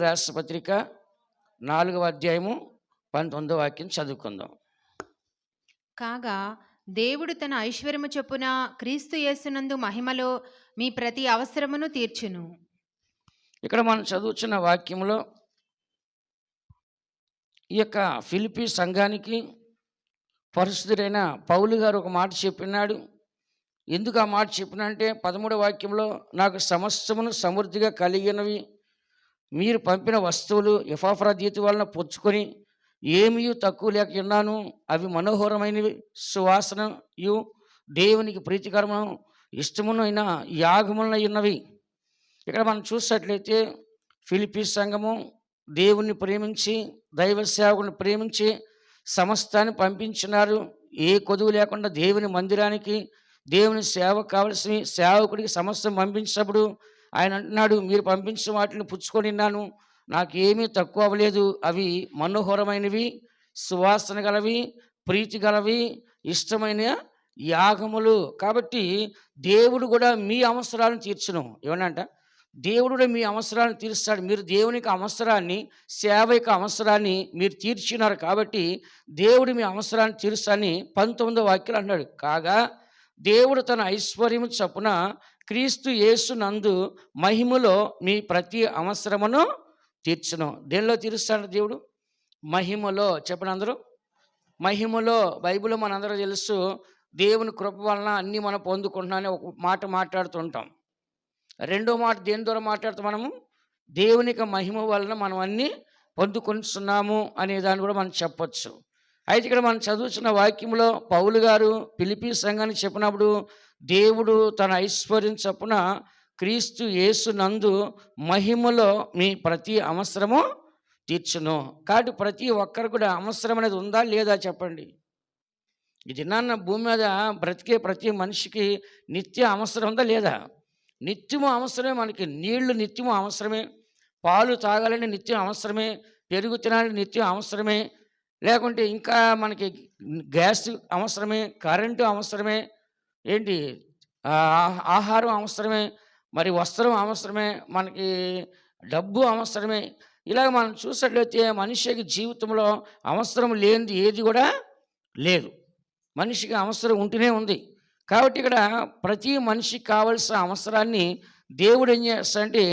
రాష్ట్ర పత్రిక 4వ అధ్యాయము 19వ వాక్యం చదువుకుందాం. కాగా దేవుడు తన ఐశ్వర్యము చొప్పున క్రీస్తు యేసునందు మహిమలో మీ ప్రతి అవసరమును తీర్చును. ఇక్కడ మనం చదువుతున్న వాక్యంలో ఈ యొక్క ఫిలిప్పీ సంఘానికి పరిశుద్ధుడైన పౌలు గారు ఒక మాట చెప్పినాడు. ఎందుకు ఆ మాట చెప్పినంటే 13వ వాక్యంలో నాకు సమస్తమును సమృద్ధిగా కలిగినవి మీరు పంపిన వస్తువులు ఎపాఫ్రోదితు వలన పుచ్చుకొని ఏమీ తక్కువ లేక ఉన్నాను. అవి మనోహరమైనవి, సువాసనయు దేవునికి ప్రీతికరము ఇష్టమును అయిన యాగములై ఉన్నవి. ఇక్కడ మనం చూసినట్లయితే ఫిలిప్పీ సంఘము దేవుణ్ణి ప్రేమించి దైవ సేవకుని ప్రేమించి సమస్తాన్ని పంపించినారు. ఏ కొదువు లేకుండా దేవుని మందిరానికి దేవుని సేవ కావలసిన సేవకుడికి సమస్తం పంపించినప్పుడు ఆయన అంటున్నాడు, మీరు పంపించిన వాటిని పుచ్చుకొని ఉన్నాను, నాకు ఏమీ తక్కువ అవ్వలేదు. అవి మనోహరమైనవి, సువాసన గలవి, ప్రీతి గలవి, ఇష్టమైన యాగములు. కాబట్టి దేవుడు కూడా మీ అవసరాలను తీర్చును. ఏమనంట, దేవుడు కూడా మీ అవసరాలను తీరుస్తాడు. మీరు దేవునికి అవసరాన్ని, సేవ యొక్క అవసరాన్ని మీరు తీర్చినారు కాబట్టి దేవుడు మీ అవసరాన్ని తీరుస్తానని 19వ వాక్యం అన్నాడు. కాగా దేవుడు తన ఐశ్వర్యము చొప్పున క్రీస్తు యేసు నందు మహిమలో మీ ప్రతి అవసరమును తీర్చును. దేనిలో తీరుస్తాడు దేవుడు? మహిమలో. చెప్పండి అందరూ. మహిమలో. బైబిల్లో మనందరూ తెలుసు, దేవుని కృప వలన అన్నీ మనం పొందుకుంటున్నామని ఒక మాట మాట్లాడుతుంటాం. రెండో మాట దేని ద్వారా మాట్లాడుతాం మనము? దేవునికి మహిమ వలన మనం అన్నీ పొందుకుంటున్నాము అనే దాన్ని కూడా మనం చెప్పొచ్చు. అయితే ఇక్కడ మనం చదువుతున్న వాక్యంలో పౌలు గారు ఫిలిప్పీ సంఘానికి చెప్పినప్పుడు దేవుడు తన ఐశ్వర్యం చొప్పున క్రీస్తు యేసు నందు మహిమలో మీ ప్రతి అవసరము తీర్చును. కాబట్టి ప్రతి ఒక్కరు కూడా అవసరం అనేది ఉందా లేదా చెప్పండి. ఈ దినాన్న భూమి మీద బ్రతికే ప్రతి మనిషికి నిత్య అవసరం ఉందా లేదా? నిత్యము అవసరమే. మనకి నీళ్లు నిత్యము అవసరమే, పాలు తాగాలని నిత్యం అవసరమే, పెరుగు తినాలని నిత్యం అవసరమే, లేకుంటే ఇంకా మనకి గ్యాస్ అవసరమే, కరెంటు అవసరమే, ఏంటి ఆహారం అవసరమే, మరి వస్త్రం అవసరమే, మనకి డబ్బు అవసరమే. ఇలాగ మనం చూసినట్లయితే మనిషికి జీవితంలో అవసరం లేనిది ఏది కూడా లేదు. మనిషికి అవసరం ఉంటూనే ఉంది. కాబట్టి ఇక్కడ ప్రతి మనిషికి కావలసిన అవసరాన్ని దేవుడు ఏం చేస్తాడంటే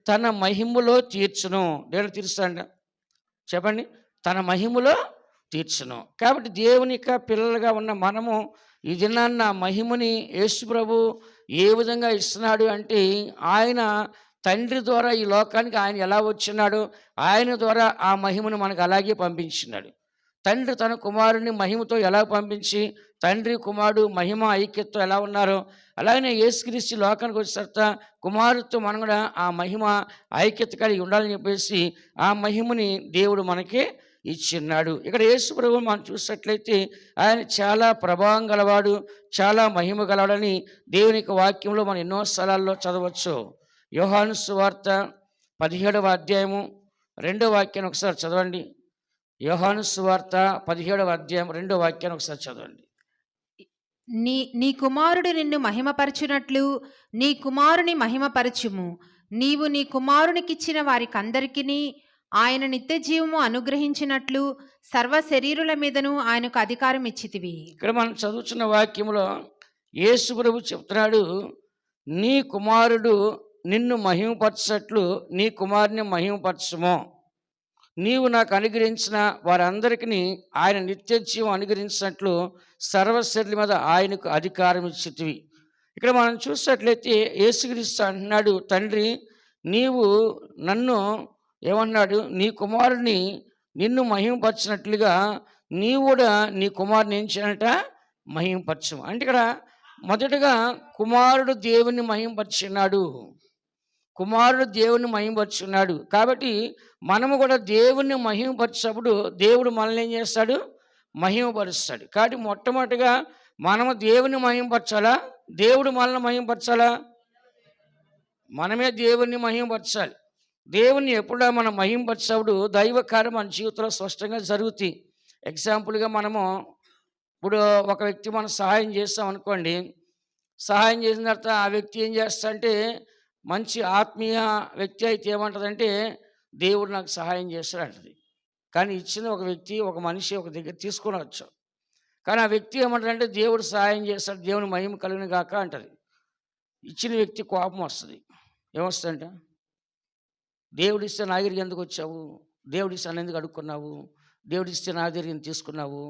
తన మహిమలో తీర్చును. దేవుడు తీరుస్తాడ చెప్పండి. తన మహిమలో తీర్చును. కాబట్టి దేవుని యొక్క పిల్లలుగా ఉన్న మనము ఈ దినాన్న మహిమని యేసు ప్రభు ఏ విధంగా ఇస్తున్నాడు అంటే, ఆయన తండ్రి ద్వారా ఈ లోకానికి ఆయన ఎలా వచ్చినాడు, ఆయన ద్వారా ఆ మహిమను మనకు అలాగే పంపించినాడు. తండ్రి తన కుమారుని మహిమతో ఎలా పంపించి తండ్రి కుమారుడు మహిమ ఐక్యతతో ఎలా ఉన్నారో, అలాగనే యేసుక్రీస్తు లోకానికి వచ్చిన తర్వాత కుమారుడితో మనం కూడా ఆ మహిమ ఐక్యత కలిగి ఉండాలని చెప్పేసి ఆ మహిమని దేవుడు మనకి ఇచ్చిన్నాడు. ఇక్కడ యేసు ప్రభువు మనం చూసినట్లయితే ఆయన చాలా ప్రభావం గలవాడు, చాలా మహిమ గలవాడని దేవుని యొక్క వాక్యంలో మనం ఎన్నో స్థలాల్లో చదవచ్చు. యోహాను సువార్త 17వ అధ్యాయము 2వ వాక్యాన్ని ఒకసారి చదవండి. యోహాను సువార్త 17వ అధ్యాయం 2వ వాక్యాన్ని ఒకసారి చదవండి. నీ కుమారుడు నిన్ను మహిమపరచునట్లు నీ కుమారుని మహిమపరచుము. నీవు నీ కుమారునికిచ్చిన వారికందరికీ ఆయన నిత్య జీవము అనుగ్రహించినట్లు సర్వ శరీరుల మీదను ఆయనకు అధికారం ఇచ్చితివి. ఇక్కడ మనం చదువుతున్న వాక్యంలో యేసు ప్రభు చెప్తున్నాడు, నీ కుమారుడు నిన్ను మహిమపరచట్లు నీ కుమారుని మహిమపరచుము. నీవు నాకు అనుగ్రహించిన వారందరికీ ఆయన నిత్య జీవం అనుగ్రహించినట్లు సర్వశరీరుల మీద ఆయనకు అధికారం ఇచ్చితివి. ఇక్కడ మనం చూసినట్లయితే యేసుక్రీస్తు అంటున్నాడు, తండ్రి నీవు నన్ను ఏమన్నాడు, నీ కుమారుని నిన్ను మహిమపరిచినట్లుగా నీవు కూడా నీ కుమారుని ఏం చేయాలట, మహిమపరచు. అంటే ఇక్కడ మొదటగా కుమారుడు దేవుని మహిమపరిచినాడు, కుమారుడు దేవుని మహిమపరుచున్నాడు. కాబట్టి మనము కూడా దేవుణ్ణి మహిమపరిచినప్పుడు దేవుడు మనల్ని ఏం చేస్తాడు, మహిమపరుస్తాడు. కాబట్టి మొట్టమొదటిగా మనము దేవుని మహిమపరచాలా, దేవుడు మనల్ని మహిమపరచాలా? మనమే దేవుణ్ణి మహిమపరచాలి. దేవుణ్ణి ఎప్పుడూ మనం మహిమపరిచినప్పుడు దైవ కార్యం మన జీవితంలో స్పష్టంగా జరుగుతాయి. ఎగ్జాంపుల్గా మనము ఇప్పుడు ఒక వ్యక్తి మనం సహాయం చేస్తాం అనుకోండి, సహాయం చేసిన తర్వాత ఆ వ్యక్తి ఏం చేస్తాడంటే, మంచి ఆత్మీయ వ్యక్తి అయితే ఏమంటుందంటే, దేవుడు నాకు సహాయం చేస్తాడు అంటది. కానీ ఇచ్చింది ఒక వ్యక్తి, ఒక మనిషి ఒక దగ్గర తీసుకొనొచ్చు. కానీ ఆ వ్యక్తి ఏమంటాడంటే దేవుడు సహాయం చేస్తాడు, దేవుని మహిమ కలుగును గాక అంటది. ఇచ్చిన వ్యక్తి కోపం వస్తది. ఏమొస్తదంట? దేవుడిస్తే నా దగ్గరికి ఎందుకు వచ్చావు? దేవుడిస్తే నన్నెందుకు అడుక్కున్నావు? దేవుడిస్తే నా దగ్గరికి ఎందుకు తీసుకున్నావు?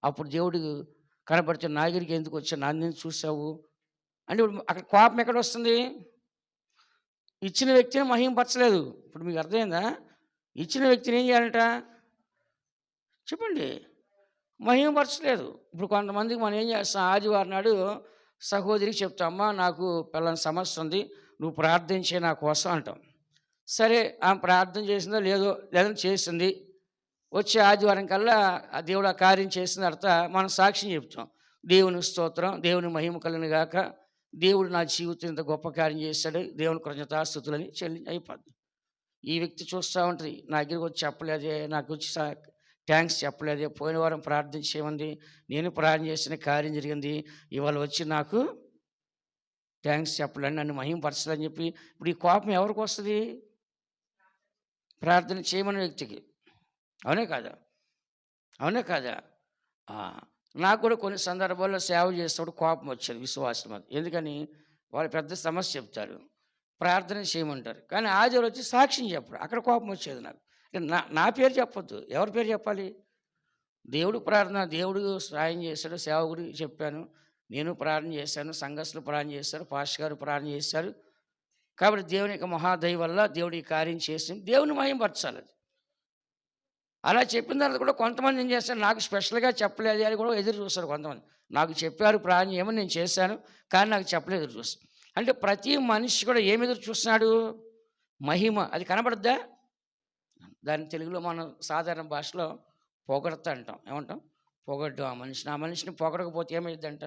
అప్పుడు దేవుడు కనపడితే నా దగ్గరికి ఎందుకు వచ్చావు? నన్నెందుకు చూసావు? అంటే ఇప్పుడు అక్కడ కోపం ఎక్కడొస్తుంది? ఇచ్చిన వ్యక్తిని మహిమపరచలేదు. ఇప్పుడు మీకు అర్థమైందా? ఇచ్చిన వ్యక్తిని ఏం చేయాలంట? చెప్పండి. మహిమపరచలేదు. ఇప్పుడు కొంతమందికి మనం ఏం చేస్తాం, ఆదివారం నాడు సహోదరికి చెప్తాం, అమ్మా నాకు పలానా సమస్య ఉంది, నువ్వు ప్రార్థన చేయి నా కోసం అంటాం. సరే ఆమె ప్రార్థన చేసిందో లేదని చేసింది. వచ్చే ఆదివారం కల్లా ఆ దేవుడు ఆ కార్యం చేసిన తర్వాత మనం సాక్ష్యం చెప్తాం. దేవుని స్తోత్రం, దేవుని మహిమ కలుగును గాక, దేవుడు నా జీవితం ఇంత గొప్ప కార్యం చేశాడు, దేవుని కృతజ్ఞతాస్తుతులని అయిపోద్ది. ఈ వ్యక్తి చూస్తూ ఉంటుంది, నా దగ్గరికి వచ్చి చెప్పలేదే, నాకు వచ్చి థ్యాంక్స్ చెప్పలేదే, పోయిన వారం ప్రార్థన చేయమంది, నేను ప్రార్థన చేసిన కార్యం జరిగింది, ఇవాళ వచ్చి నాకు థ్యాంక్స్ చెప్పలేని, నన్ను మహిమపరచలని చెప్పి ఇప్పుడు ఈ కోపం ఎవరికి వస్తుంది? ప్రార్థన చేయమని వ్యక్తికి. అవునే కాదా? అవునే కాదా? నాకు కూడా కొన్ని సందర్భాల్లో సేవ చేసేటప్పుడు కోపం వచ్చేది విశ్వాసం అది. ఎందుకని? వాళ్ళు పెద్ద సమస్య చెప్తారు, ప్రార్థన చేయమంటారు, కానీ ఆదివారం వచ్చి సాక్ష్యం చెప్పరు. అక్కడ కోపం వచ్చేది నాకు. నా పేరు చెప్పొద్దు, ఎవరి పేరు చెప్పాలి? దేవుడు ప్రార్థన, దేవుడు సాయం చేశాడు, సేవకుడికి చెప్పాను, నేను ప్రార్థన చేశాను, సంఘస్థులు ప్రార్థన చేశారు, పాస్టర్ గారు ప్రార్థన చేశారు, కాబట్టి దేవుని యొక్క మహాదయ వల్ల దేవుడు ఈ కార్యం చేసి దేవుని మహిమపరచాలి. అలా చెప్పిన తర్వాత కూడా కొంతమంది ఏం చేస్తారు, నాకు స్పెషల్గా చెప్పలేదు అని కూడా ఎదురు చూస్తారు. కొంతమంది నాకు చెప్పారు ప్రార్థన చేయమని, నేను చేశాను, కానీ నాకు చెప్పలేదు, ఎదురు చూస్తారు. అంటే ప్రతి మనిషి కూడా ఏమి ఎదురు చూస్తున్నాడు? మహిమ. అది కనబడద్దా? దాన్ని తెలుగులో మనం సాధారణ భాషలో పొగడతా అంటాం. ఏమంటాం? పొగడ్డం. ఆ మనిషిని పొగడకపోతే ఏమైందంట?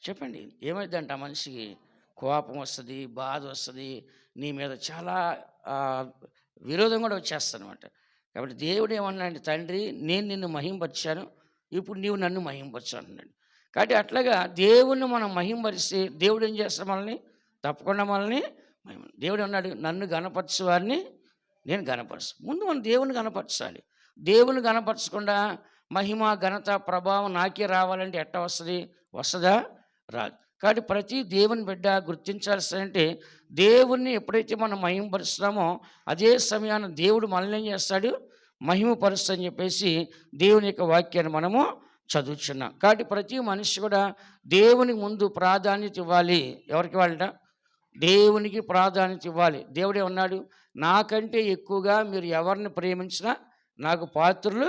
చెప్పండి, ఏమైందంట? ఆ మనిషికి కోపం వస్తుంది, బాధ వస్తుంది, నీ మీద చాలా విరోధం కూడా వచ్చేస్తుంది అనమాట. కాబట్టి దేవుడు ఏమన్నాడు? తండ్రి, నేను నిన్ను మహింపరిచాను, ఇప్పుడు నీవు నన్ను మహింపరచు అంటున్నాడు. కాబట్టి అట్లాగా దేవుణ్ణి మనం మహింపరిస్తే దేవుడు ఏం చేస్తాడు? మనల్ని తప్పకుండా మనల్ని దేవుడు అన్నాడు, నన్ను గణపరచు వారిని నేను గణపరచు. ముందు మనం దేవుని గణపరచాలి. దేవుని గణపరచకుండా మహిమ ఘనత ప్రభావం నాకే రావాలంటే ఎట్లా వస్తుంది? వస్తుందా? రాదు. కాబట్టి ప్రతి దేవుని బిడ్డ గుర్తించాల్సిందంటే, దేవుణ్ణి ఎప్పుడైతే మనం మహిమపరుస్తున్నామో అదే సమయాన్ని దేవుడు మనల్ని ఏం చేస్తాడు? మహిమపరుస్తా అని చెప్పేసి దేవుని యొక్క వాక్యాన్ని మనము చదువుతున్నాం. కాబట్టి ప్రతి మనిషి కూడా దేవునికి ముందు ప్రాధాన్యత ఇవ్వాలి. ఎవరికి ఇవ్వాలంట? దేవునికి ప్రాధాన్యత ఇవ్వాలి. దేవుడే ఉన్నాడు, నాకంటే ఎక్కువగా మీరు ఎవరిని ప్రేమించినా నాకు పాత్రులు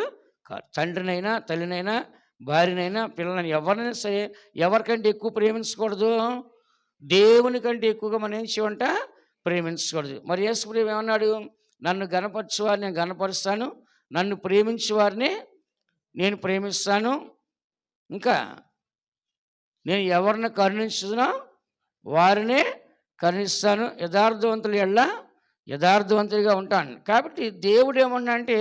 కాదు. తండ్రినైనా, తల్లినైనా, భార్యనైనా, పిల్లలైనా, ఎవరినైనా సరే ఎవరికంటే ఎక్కువ ప్రేమించకూడదు? దేవుని కంటే ఎక్కువగా మనం ఏం చేయంట? ప్రేమించకూడదు. మరి యేసుప్రభువు ఏమన్నాడు? నన్ను గణపరచు వారిని నేను గణపరుస్తాను, నన్ను ప్రేమించే వారిని నేను ప్రేమిస్తాను, ఇంకా నేను ఎవరిని కరుణించునో వారినే కరుణిస్తాను, యథార్థవంతుల ఎడల యథార్థవంతుడిగా ఉంటాను. కాబట్టి దేవుడు ఏమన్నా అంటే,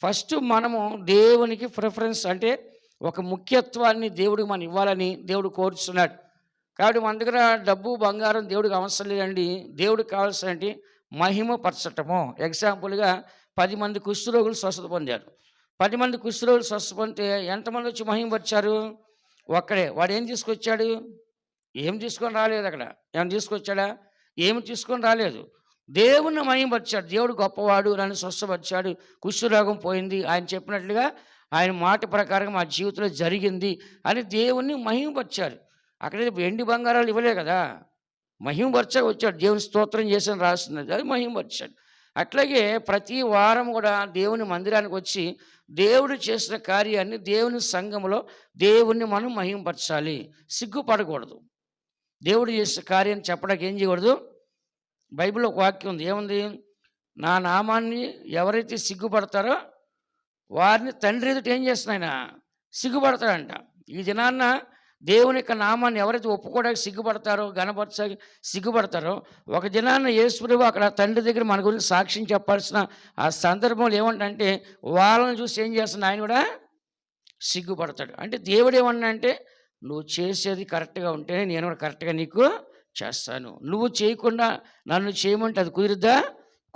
ఫస్ట్ మనము దేవునికి ప్రిఫరెన్స్, అంటే ఒక ముఖ్యత్వాన్ని దేవుడికి మనం ఇవ్వాలని దేవుడు కోరుచున్నాడు. కాబట్టి మన దగ్గర డబ్బు బంగారం దేవుడికి అవసరం లేదండి. దేవుడికి కావాల్సినటువంటి మహిమపరచటము. ఎగ్జాంపుల్గా 10 మంది కుష్ఠరోగులు స్వస్థత పొందారు. 10 మంది కుష్ఠరోగులు స్వస్థత పొందితే ఎంతమంది వచ్చి మహిమపరిచారు? ఒక్కడే. వాడు ఏం తీసుకొచ్చాడు? ఏం తీసుకొని రాలేదు. అక్కడ ఏమైనా తీసుకొచ్చాడా? ఏమి తీసుకొని రాలేదు. దేవుణ్ణి మహిమపరిచాడు. దేవుడు గొప్పవాడు, నన్ను స్వస్థపరిచాడు, కుష్ఠరోగం పోయింది, ఆయన చెప్పినట్లుగా ఆయన మాట ప్రకారం మా జీవితంలో జరిగింది అని దేవుణ్ణి మహిమపరిచారు. అక్కడైతే వెండి బంగారాలు ఇవ్వలే కదా, మహిమపరచగా వచ్చాడు. దేవుని స్తోత్రం చేసిన రాస్తున్నది, అది మహిమపరిచాడు. అట్లాగే ప్రతి వారం కూడా దేవుని మందిరానికి వచ్చి దేవుడు చేసిన కార్యాన్ని దేవుని సంఘంలో దేవుణ్ణి మనం మహిమపరచాలి. సిగ్గుపడకూడదు. దేవుడు చేసిన కార్యాన్ని చెప్పడానికి ఏం చేయకూడదు? బైబిల్లో ఒక వాక్యం ఉంది, ఏముంది? నా నామాన్ని ఎవరైతే సిగ్గుపడతారో వారిని తండ్రి ఎదుట ఏం చేస్తున్నాయన? సిగ్గుపడతాడంట. ఈ దినాన్న దేవుని యొక్క నామాన్ని ఎవరైతే ఒప్పుకోవడానికి సిగ్గుపడతారో, గణపరచడానికి సిగ్గుపడతారో, ఒక దినాన్న యేసుప్రభువు అక్కడ తండ్రి దగ్గర మన గురించి సాక్ష్యం చెప్పాల్సిన ఆ సందర్భంలో ఏమంటే, వాళ్ళని చూసి ఏం చేస్తున్నా? ఆయన కూడా సిగ్గుపడతాడు. అంటే దేవుడు ఏమన్నా అంటే, నువ్వు చేసేది కరెక్ట్గా ఉంటేనే నేను కూడా కరెక్ట్గా నీకు చేస్తాను. నువ్వు చేయకుండా నన్ను చేయమంటే అది కుదిరిద్దా?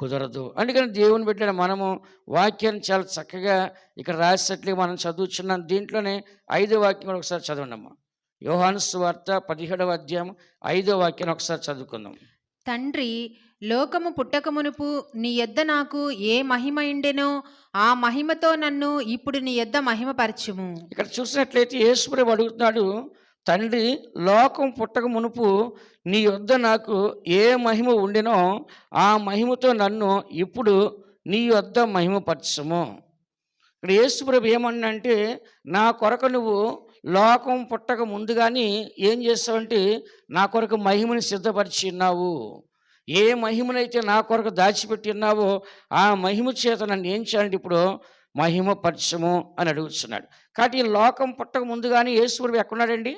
కుదరదు. అందుకని దేవుని బిడ్డలైన మనము వాక్యాన్ని చాలా చక్కగా ఇక్కడ రాసినట్లుగా మనం చదువుచున్నాం. దీంట్లోనే 5వ వాక్యం కూడా ఒకసారి చదవండమ్మా. యోహాను సువార్త 17వ అధ్యాయం 5వ వాక్యాన్ని ఒకసారి చదువుకుందాం. తండ్రి, లోకము పుట్టకమునుపు నీ యొద్ద నాకు ఏ మహిమ ఉండెనో ఆ మహిమతో నన్ను ఇప్పుడు నీ యొద్ద మహిమపరచుము. ఇక్కడ చూసినట్లయితే యేసుప్రభు అడుగుతున్నాడు, తండ్రి, లోకం పుట్టక మునుపు నీ యొద్ద నాకు ఏ మహిమ ఉండెనో ఆ మహిమతో నన్ను ఇప్పుడు నీ యొద్ద మహిమపరచుము. ఇక్కడ యేసుప్రభు ఏమన్నంటే, నా కొరకు నువ్వు లోకం పుట్టక ముందు కానీ ఏం చేస్తావంటే నా కొరకు మహిమని సిద్ధపరిచి ఉన్నావు. ఏ మహిమనైతే నా కొరకు దాచిపెట్టి ఉన్నావో ఆ మహిమ చేత నన్ను ఏం చేయాలంటే ఇప్పుడు మహిమపరచము అని అడుగుతున్నాడు. కాబట్టి ఈ లోకం పుట్టక ముందు కానీ యేసుప్రభు ఎక్కడున్నాడండి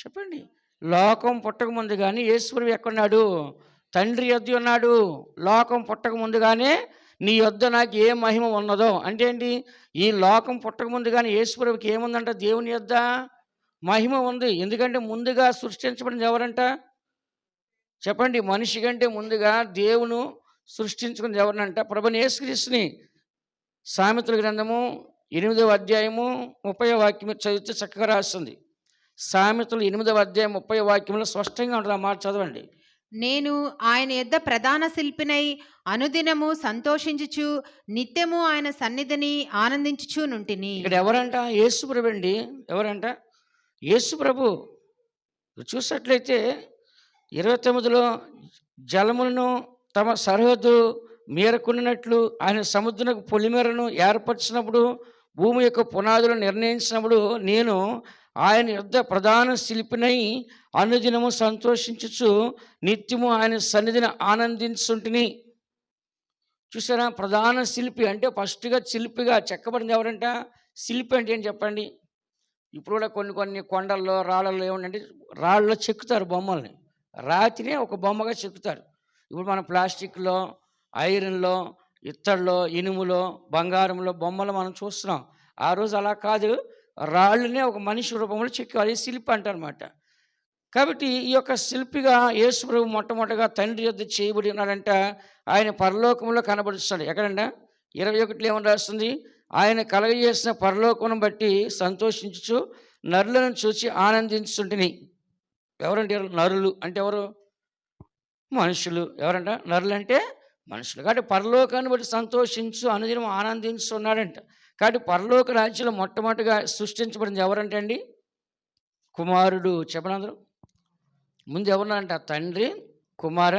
చెప్పండి? లోకం పుట్టక ముందు కానీ యేసుప్రభు ఎక్కడున్నాడు? తండ్రి యొద్ద ఉన్నాడు. లోకం పుట్టక ముందుగానే నీ యొద్ద నాకు ఏ మహిమ ఉన్నదో అంటే ఏంటి? ఈ లోకం పుట్టక ముందు కానీ యేసుప్రభుకి ఏముందంట? దేవుని యొద్ద మహిమ ఉంది. ఎందుకంటే ముందుగా సృష్టించబడింది ఎవరంట చెప్పండి? మనిషి కంటే ముందుగా దేవుని సృష్టించుకున్నది ఎవరినంట? ప్రభువైన యేసుక్రీస్తుని. సామెతల గ్రంథము 8వ అధ్యాయము 30వ వాక్యం చదివితే చక్కగా రాస్తుంది. సామెతలు 8వ అధ్యాయం 30వ వాక్యంలో స్పష్టంగా ఉంటుంది. ఆ మాట చదవండి. నేను ఆయన యొద్ద ప్రధాన శిల్పినై అనుదినము సంతోషించుచు నిత్యము ఆయన సన్నిధిని ఆనందించుచు నుంటిని. ఇక్కడ ఎవరంట? యేసుప్రభు అండి. ఎవరంట? యేసుప్రభు. చూసినట్లయితే 29లో జలములను తమ సరిహద్దు మేరకున్నట్లు ఆయన సముద్రపు పొలిమేరను ఏర్పరిచినప్పుడు, భూమి యొక్క పునాదులను నిర్ణయించినప్పుడు, నేను ఆయన యొద్ద ప్రధాన శిల్పినై అనుదినము సంతోషించుచు నిత్యము ఆయన సన్నిధిని ఆనందించుంటిని. చూసారా? ప్రధాన శిల్పి అంటే ఫస్ట్గా శిల్పిగా చెక్కబడింది ఎవరంట? శిల్పి అంటే ఏం చెప్పండి? ఇప్పుడు కూడా కొన్ని కొండల్లో రాళ్ళల్లో ఏమంటే రాళ్ళలో చెక్కుతారు బొమ్మల్ని. రాతినే ఒక బొమ్మగా చెక్కుతారు. ఇప్పుడు మన ప్లాస్టిక్లో, ఐరన్లో, ఇత్తడిలో, ఇనుములో, బంగారంలో బొమ్మలు మనం చూస్తున్నాం. ఆ రోజు అలా కాదు, రాళ్ళనే ఒక మనిషి రూపంలో చెక్కారు. ఈ శిల్పి అంటారన్నమాట. కాబట్టి ఈ యొక్క శిల్పిగా యేసుప్రభు మొట్టమొదటిగా తండ్రి యొద్ద చేయబడి ఉన్నాడంట. ఆయన పరలోకంలో కనబడుస్తాడు. ఎక్కడంట? 21లో ఏమని రాస్తుంది? ఆయన కలగజేసిన పరలోకమును బట్టి సంతోషించుచు నరులను చూసి ఆనందించుంటిని. ఎవరంటే? నరులు అంటే ఎవరు? మనుషులు. ఎవరంట? నరులు అంటే మనుషులు. కాబట్టి పరలోకాన్ని బట్టి సంతోషించు అనుదినం ఆనందించున్నాడంట. కాబట్టి పరలోక రాజ్యంలో మొట్టమొదటిగా సృష్టించబడింది ఎవరంటే అండి? కుమారుడు. చెప్పనందరూ ముందు ఎవరున్నారంట? తండ్రి, కుమార,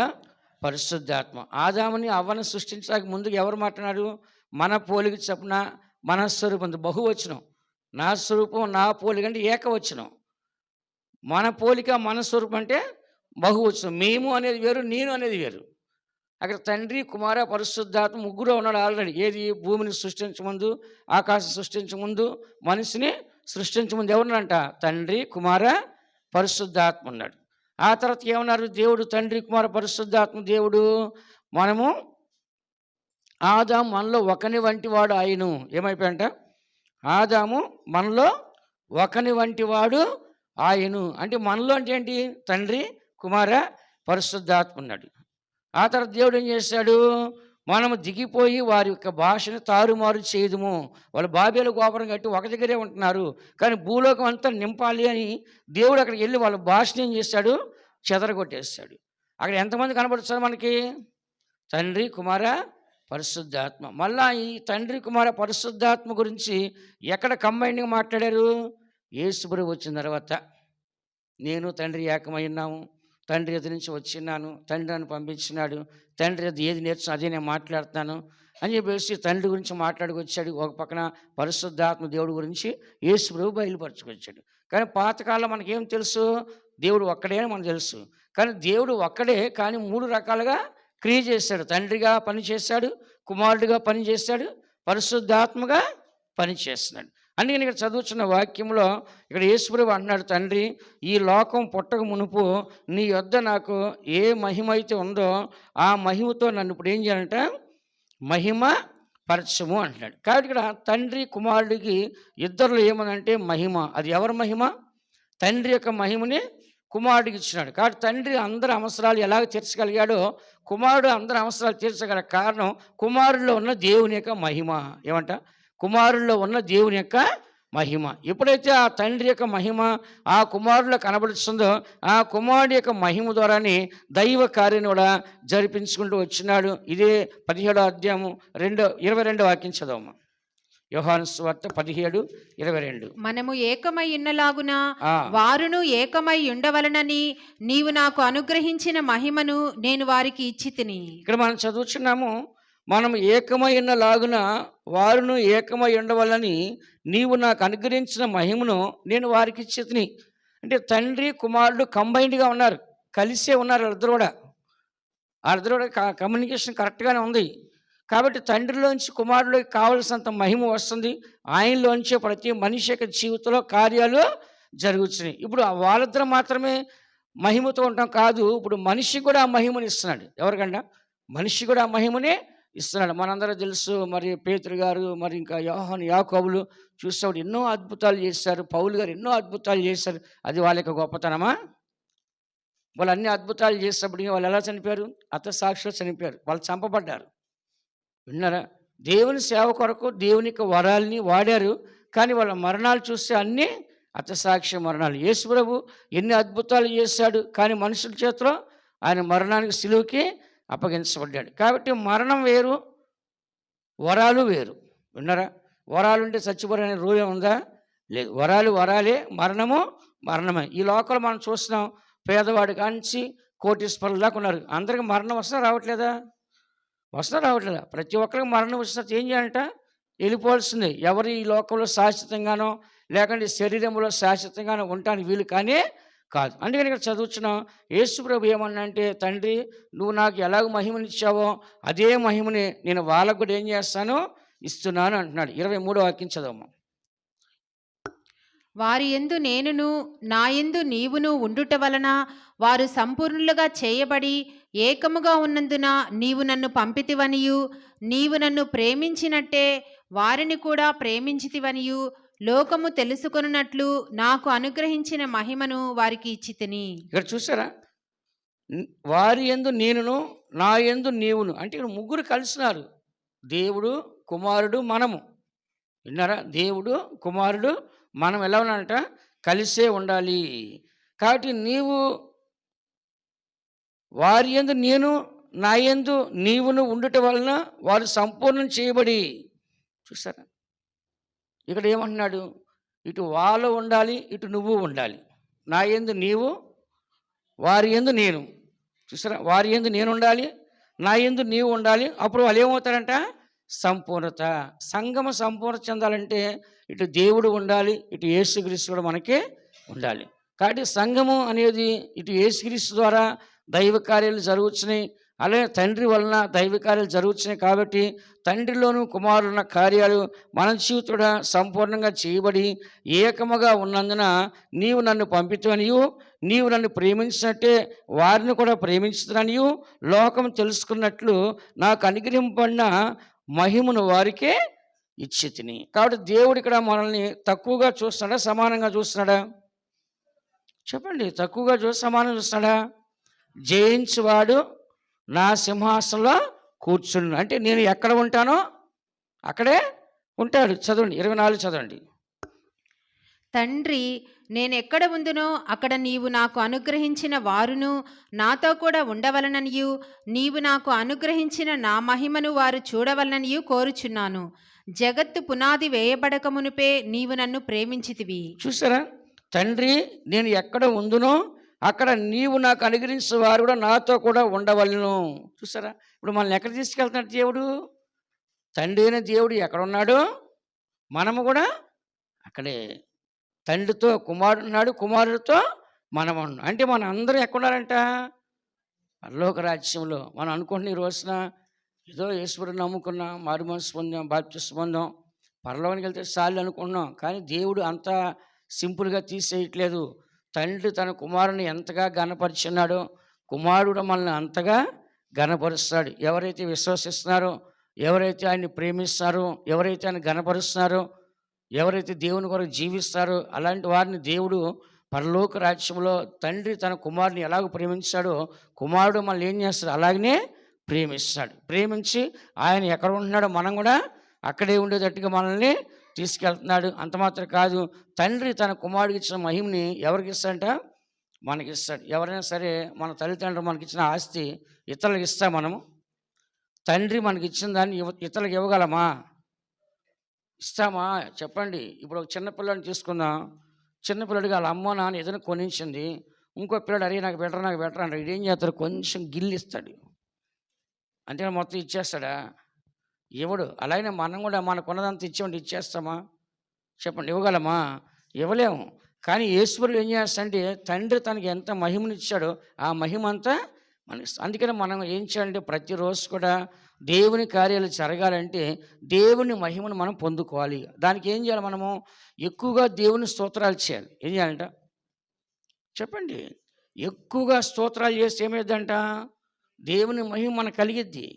పరిశుద్ధాత్మ. ఆదాముని అవ్వను సృష్టించడానికి ముందుకు ఎవరు మాట్లాడారు? మన పోలిక చొప్పున మన స్వరూపం, బహువచనం. నా స్వరూపం నా పోలిక అంటే ఏకవచనం. మన పోలిక మన స్వరూపం అంటే బహువచనం. మేము అనేది వేరు, నేను అనేది వేరు. అక్కడ తండ్రి, కుమార, పరిశుద్ధాత్మ ముగ్గురు ఉన్నాడు ఆల్రెడీ. ఏది? భూమిని సృష్టించముందు, ఆకాశం సృష్టించముందు, మనిషిని సృష్టించముందు ఎవరున్నారంట? తండ్రి, కుమార, పరిశుద్ధాత్మ ఉన్నాడు. ఆ తర్వాత ఏమన్నారు? దేవుడు తండ్రి, కుమార, పరిశుద్ధాత్మ దేవుడు. మనము ఆదాము మనలో ఒకని వంటి వాడు ఆయను. ఏమైపోయాంట? ఆదాము మనలో ఒకని వంటి వాడు ఆయను. అంటే మనలో అంటే ఏంటి? తండ్రి, కుమార, పరిశుద్ధాత్మ ఉన్నాడు. ఆ తర్వాత దేవుడు ఏం చేశాడు? మనము దిగిపోయి వారి యొక్క భాషను తారుమారు చేయదుము. వాళ్ళు బాబేలు గోపురం కట్టి ఒక దగ్గరే ఉంటున్నారు, కానీ భూలోకం అంతా నింపాలి అని దేవుడు అక్కడికి వెళ్ళి వాళ్ళ భాషను ఏం చేశాడు? చెదరగొట్టేస్తాడు. అక్కడ ఎంతమంది కనబడుతున్నారు మనకి? తండ్రి, కుమార, పరిశుద్ధాత్మ. మళ్ళా ఈ తండ్రి, కుమార, పరిశుద్ధాత్మ గురించి ఎక్కడ కంబైన్గా మాట్లాడారు? యేసుప్రభు వచ్చిన తర్వాత నేను తండ్రి ఏకమై ఉన్నాము, తండ్రి ఎదురు నుంచి వచ్చిన్నాను, తండ్రి నన్ను పంపించినాడు, తండ్రి అది ఏది నేర్చుకున్నా అదే నేను మాట్లాడుతున్నాను అని చెప్పేసి తండ్రి గురించి మాట్లాడుకొచ్చాడు. ఒక పక్కన పరిశుద్ధాత్మ దేవుడి గురించి యేసుప్రభు బయలుపరచుకొచ్చాడు. కానీ పాతకాలం మనకేం తెలుసు? దేవుడు ఒక్కడే అని మనకు తెలుసు. కానీ దేవుడు ఒక్కడే, కానీ 3 రకాలుగా క్రియ చేశాడు. తండ్రిగా పనిచేశాడు, కుమారుడిగా పనిచేశాడు, పరిశుద్ధాత్మగా పనిచేస్తున్నాడు. అందుకని ఇక్కడ చదువుతున్న వాక్యంలో ఇక్కడ యేసుప్రభు అంటున్నాడు, తండ్రి, ఈ లోకం పుట్టక మునుపు నీ యొద్ద నాకు ఏ మహిమ అయితే ఉందో ఆ మహిమతో నన్ను ఇప్పుడు ఏం చేయాలంట? మహిమ పరచము అంటున్నాడు. కాబట్టి ఇక్కడ తండ్రి, కుమారుడికి ఇద్దరిలో ఏమనంటే మహిమ. అది ఎవరి మహిమ? తండ్రి యొక్క మహిమని కుమారుడికి ఇచ్చినాడు. కాబట్టి తండ్రి అందరి అవసరాలు ఎలాగ తీర్చగలిగాడో కుమారుడు అందరి అవసరాలు తీర్చగల కారణం కుమారుడిలో ఉన్న దేవుని యొక్క మహిమ. ఏమంట? కుమారుడిలో ఉన్న దేవుని యొక్క మహిమ. ఎప్పుడైతే ఆ తండ్రి యొక్క మహిమ ఆ కుమారుడిలో కనబడుతుందో ఆ కుమారుడి యొక్క మహిమ ద్వారానే దైవ కార్యాన్ని కూడా జరిపించుకుంటూ వచ్చినాడు. ఇదే 17వ అధ్యాయము 22వ వాక్యం చదవమ్మా. యోహాను సువార్త 17:22. మనము ఏకమై ఉన్నలాగున ఆ, వారును ఏకమై ఉండవలనని నీవు నాకు అనుగ్రహించిన మహిమను నేను వారికి ఇచ్చితిని. ఇక్కడ మనం చదువుచున్నాము, మనం ఏకమై ఉన్న లాగున వారును ఏకమై ఉండవాలని నీవు నాకు అనుగ్రహించిన మహిమను నేను వారికి ఇచ్చితిని. అంటే తండ్రి కుమారుడు కంబైన్డ్గా ఉన్నారు, కలిసే ఉన్నారు. వాళ్ళిద్దరు కూడా కమ్యూనికేషన్ కరెక్ట్గానే ఉంది. కాబట్టి తండ్రిలోంచి కుమారుడికి కావలసినంత మహిమ వస్తుంది. ఆయనలోంచే ప్రతి మనిషి యొక్క జీవితంలో కార్యాలు జరుగుతున్నాయి. ఇప్పుడు వాళ్ళిద్దరు మాత్రమే మహిమతో ఉండటం కాదు, ఇప్పుడు మనిషి కూడా ఆ మహిమని ఇస్తున్నాడు. ఎవరికన్నా? మనిషి కూడా ఆ మహిమనే ఇస్తున్నాడు. మనందరూ తెలుసు, మరి పేతురు గారు, మరి ఇంకా యోహాను, యాకోబులు చూసేవాడు ఎన్నో అద్భుతాలు చేశారు. పౌలు గారు ఎన్నో అద్భుతాలు చేశారు. అది వాళ్ళ యొక్క గొప్పతనమా? వాళ్ళు అన్ని అద్భుతాలు చేసినప్పుడు వాళ్ళు ఎలా చనిపోయారు? హతసాక్షిలో చనిపోయారు. వాళ్ళు చంపబడ్డారు. విన్నారా? దేవుని సేవ కొరకు దేవుని యొక్క వరాల్ని వాడారు. కానీ వాళ్ళ మరణాలు చూస్తే అన్నీ హతసాక్షి మరణాలు. యేసు ప్రభు ఎన్ని అద్భుతాలు చేశాడు, కానీ మనుషుల చేతిలో ఆయన మరణానికి సిలువకి అప్పగించబడ్డాడు. కాబట్టి మరణం వేరు, వరాలు వేరు. విన్నారా? వరాలు ఉంటే చచ్చిపోరనే రూల్ ఉందా? లేదు. వరాలు వరాలే, మరణము మరణమే. ఈ లోకంలో మనం చూస్తున్నాం, పేదవాడి కాంచి కోటీశ్వరుల దాకా ఉన్నారు. అందరికీ మరణం వస్తున్నా రావట్లేదా? రావట్లేదా? ప్రతి ఒక్కరికి మరణం వచ్చిన ఏం చేయాలంట? వెళ్ళిపోవాల్సిందే. ఎవరు ఈ లోకంలో శాశ్వతంగానో లేకుంటే శరీరంలో శాశ్వతంగానో ఉండటానికి వీలు కానే కాదు. అందుకని ఇక్కడ చదువుతున్నాం, యేసు ప్రభు ఏమన్నా అంటే, తండ్రి నువ్వు నాకు ఎలాగ మహిమనిచ్చావో అదే మహిమని నేను వాళ్ళకు కూడా ఏం చేస్తాను? ఇస్తున్నాను అంటున్నాడు. 23వ వాక్యం చదవమ్మా. వారి యందు నేనును నా యందు నీవును ఉండుట వలన వారు సంపూర్ణులుగా చేయబడి ఏకముగా ఉన్నందున నీవు నన్ను పంపితివనియు నీవు నన్ను ప్రేమించినట్టే వారిని కూడా ప్రేమించితివనియు లోకము తెలుసుకొనున్నట్లు నాకు అనుగ్రహించిన మహిమను వారికి ఇచ్చితిని. ఇక్కడ చూసారా? వారి యందు నేనును నా యందు నీవును అంటే ఇక్కడ ముగ్గురు కలిసినారు. దేవుడు, కుమారుడు, మనము. విన్నారా? దేవుడు, కుమారుడు, మనం ఎలా ఉన్నానంట? కలిసే ఉండాలి. కాబట్టి నీవు వారి యందు నేను నా యందు నీవును ఉండుట వలన వారు సంపూర్ణం చేయబడి. చూసారా? ఇక్కడ ఏమంటున్నాడు? ఇటు వాళ్ళు ఉండాలి, ఇటు నువ్వు ఉండాలి. నా యందు నీవు, వారి యందు నేను. చూసారా? వారి యందు నేను ఉండాలి, నా యందు నీవు ఉండాలి. అప్పుడు వాళ్ళు ఏమవుతారంట? సంపూర్ణత. సంఘము సంపూర్ణత చెందాలంటే ఇటు దేవుడు ఉండాలి, ఇటు యేసుక్రీస్తు కూడా మనకే ఉండాలి. కాబట్టి సంఘము అనేది ఇటు యేసుక్రీస్తు ద్వారా దైవ కార్యాలు జరుగుతున్నాయి, అలాగే తండ్రి వలన దైవ కార్యాలు జరుగుతున్నాయి. కాబట్టి తండ్రిలోను కుమారులున్న కార్యాలు మన జీవితంలో సంపూర్ణంగా చేయబడి ఏకముగా ఉన్నందున నీవు నన్ను పంపితవనియు నీవు నన్ను ప్రేమించినట్టే వారిని కూడా ప్రేమించుతాననియు లోకం తెలుసుకున్నట్లు నాకు అనుగ్రహింపబడిన మహిమను వారికే ఇచ్చితిని. కాబట్టి దేవుడు ఇక్కడ మనల్ని తక్కువగా చూస్తున్నాడా, సమానంగా చూస్తున్నాడా? చెప్పండి. తక్కువగా చూసి సమానంగా చూస్తున్నాడా? జయించువాడు నా సింహాసనంలో కూర్చుని. అంటే నేను ఎక్కడ ఉంటానో అక్కడే ఉంటాడు. చదవండి, 24 చదవండి. తండ్రి నేనెక్కడ ఉందునో అక్కడ నీవు నాకు అనుగ్రహించిన వారును నాతో కూడా ఉండవలననియు నీవు నాకు అనుగ్రహించిన నా మహిమను వారు చూడవలననియు కోరుచున్నాను. జగత్తు పునాది వేయబడక మునుపే నీవు నన్ను ప్రేమించితివి. చూసారా? తండ్రి నేను ఎక్కడ ఉందునో అక్కడ నీవు నాకు అనుగ్రహించిన వారు కూడా నాతో కూడా ఉండవలను. చూసారా? ఇప్పుడు మనల్ని ఎక్కడ తీసుకెళ్తున్నాడు దేవుడు? తండ్రి అయిన దేవుడు ఎక్కడ ఉన్నాడో మనము కూడా అక్కడే. తండ్రితో కుమారుడు ఉన్నాడు, కుమారుడితో మనం ఉన్నాం. అంటే మన అందరం ఎక్కడున్నారంట? పరలోక రాజ్యంలో. మనం అనుకుంటున్న ఈ రోజున ఏదో ఈశ్వరుని నమ్ముకున్నాం, మారు మనసు పొందాం, బాప్తిస్మం పొందాం, పరలోకానికి వెళ్తే చాలు అనుకున్నాం. కానీ దేవుడు అంత సింపుల్గా తీసేయట్లేదు. తండ్రి తన కుమారుని ఎంతగా ఘనపరిచున్నాడో కుమారుడు మనల్ని అంతగా ఘనపరుస్తాడు. ఎవరైతే విశ్వసిస్తున్నారో, ఎవరైతే ఆయన్ని ప్రేమిస్తారో, ఎవరైతే ఆయన ఘనపరుస్తున్నారో, ఎవరైతే దేవుని కొరకు జీవిస్తారో అలాంటి వారిని దేవుడు పరలోక రాజ్యంలో తండ్రి తన కుమారుని ఎలాగ ప్రేమించాడో కుమారుడు మనల్ని ఏం చేస్తాడు అలాగనే ప్రేమిస్తాడు. ప్రేమించి ఆయన ఎక్కడ ఉంటున్నాడో మనం కూడా అక్కడే ఉండేటట్టుగా మనల్ని తీసుకెళ్తున్నాడు. అంత మాత్రం కాదు, తండ్రి తన కుమారుడికి ఇచ్చిన మహిమని ఎవరికి ఇస్తాడంట? మనకి ఇస్తాడు. ఎవరైనా సరే మన తల్లిదండ్రులు మనకి ఇచ్చిన ఆస్తి ఇతరులకు ఇస్తాం మనము? తండ్రి మనకి ఇచ్చిన దాన్ని ఇతరులకు ఇవ్వగలమా? ఇస్తామా? చెప్పండి. ఇప్పుడు ఒక చిన్న పిల్లని తీసుకుందాం. చిన్న పిల్లడికి వాళ్ళ అమ్మ నాన్న ఏదైనా కొనించింది, ఇంకో పిల్లడు అరే నాకు బెటర్ అంటే ఇదేం చేస్తాడు? కొంచెం గిల్లిస్తాడు. అంతే మొత్తం ఇచ్చేస్తాడా? ఇవ్వడు. అలాగే మనం కూడా మనకున్నదంతా ఇచ్చేమంటే ఇచ్చేస్తామా? చెప్పండి, ఇవ్వగలమా? ఇవ్వలేము. కానీ యేసుప్రభువు ఏం చేస్తాడంటే తండ్రి తనకి ఎంత మహిమనిచ్చాడో ఆ మహిమ అంతా మనకి అందుకని మనం ఏం చేయాలంటే ప్రతిరోజు కూడా దేవుని కార్యాలు జరగాలంటే దేవుని మహిమను మనం పొందుకోవాలి. దానికి ఏం చేయాలి? మనము ఎక్కువగా దేవుని స్తోత్రాలు చేయాలి. ఏం చేయాలంట చెప్పండి? ఎక్కువగా స్తోత్రాలు చేస్తే ఏమైందంట? దేవుని మహిమ మనకు కలిగిద్ది.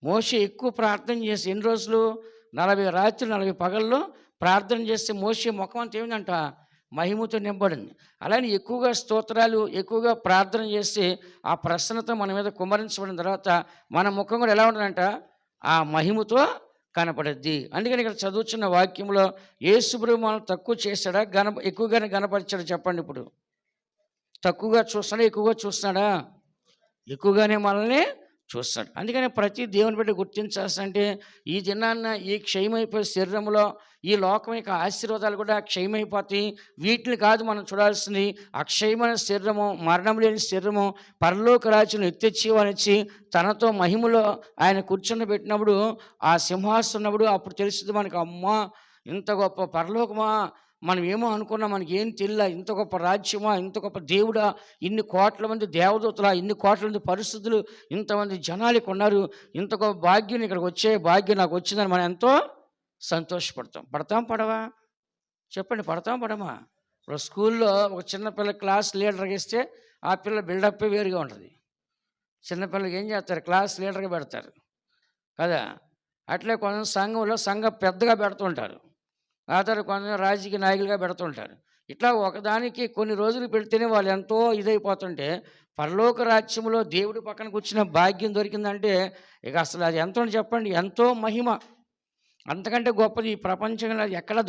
మోషే ఎక్కువ ప్రార్థన చేసి ఎన్ని రోజులు? 40 రాత్రులు 40 పగల్లో ప్రార్థన చేస్తే మోషే ముఖం అంతా ఏమిందంట? మహిమతో నింపబడింది. అలానే ఎక్కువగా స్తోత్రాలు ఎక్కువగా ప్రార్థన చేస్తే ఆ ప్రసన్నత మన మీద కుమ్మరించబడిన తర్వాత మన ముఖం కూడా ఎలా ఉంటుందంట? ఆ మహిమతో కనపడద్ది. అందుకని ఇక్కడ చదువుతున్న వాక్యంలో యేసుప్రభువు మనం తక్కువ చేశాడా ఎక్కువగానే గనపరిచాడు? చెప్పండి. ఇప్పుడు తక్కువగా చూస్తున్నాడా ఎక్కువగా చూస్తున్నాడా? ఎక్కువగానే మనల్ని చూస్తాడు. అందుకని ప్రతి దేవుని బిడ్డ గుర్తించాల్సిందంటే ఈ దినాన్న ఈ క్షయమైపోయే శరీరంలో ఈ లోకం యొక్క ఆశీర్వాదాలు కూడా క్షయమైపోతాయి. వీటిని కాదు మనం చూడాల్సింది అక్షయమైన శరీరము, మరణం లేని శరీరము, పరలోక రాజ్యం ఎత్తెచ్చివనిచ్చి తనతో మహిమలో ఆయన కూర్చుని పెట్టినప్పుడు ఆ సింహాసనం ఉన్నప్పుడు అప్పుడు తెలుస్తుంది మనకు, అమ్మా ఇంత గొప్ప పరలోకమా, మనం ఏమో అనుకున్నాం, మనకి ఏం తెలియలా, ఇంత గొప్ప రాజ్యమా, ఇంత గొప్ప దేవుడా, ఇన్ని కోట్ల మంది దేవదూతల, ఇన్ని కోట్ల మంది పరిస్థితులు, ఇంతమంది జనాలకు ఉన్నారు, ఇంత గొప్ప భాగ్యం ఇక్కడికి వచ్చే భాగ్యం నాకు వచ్చిందని మనం ఎంతో సంతోషపడతాం. పడతాం పడవా? చెప్పండి, పడతాం పడమా? ఇప్పుడు స్కూల్లో ఒక చిన్నపిల్ల క్లాస్ లీడర్గా ఇస్తే ఆ పిల్ల బిల్డప్ వేరుగా ఉంటుంది. చిన్నపిల్లకి ఏం చేస్తారు? క్లాస్ లీడర్గా పెడతారు కదా. అట్లే కొంచెం సంఘంలో పెద్దగా పెడుతుంటారు. ఆ తర్వాత కొంచెం రాజకీయ నాయకులుగా పెడుతుంటారు. ఇట్లా ఒకదానికి కొన్ని రోజులు పెడితేనే వాళ్ళు ఎంతో ఇదైపోతుంటే పరలోక రాజ్యంలో దేవుడి పక్కన కూర్చున్న భాగ్యం దొరికిందంటే ఇక అసలు అది ఎంతో చెప్పండి, ఎంతో మహిమ. అంతకంటే గొప్పది ఈ ప్రపంచంలో ఎక్కడ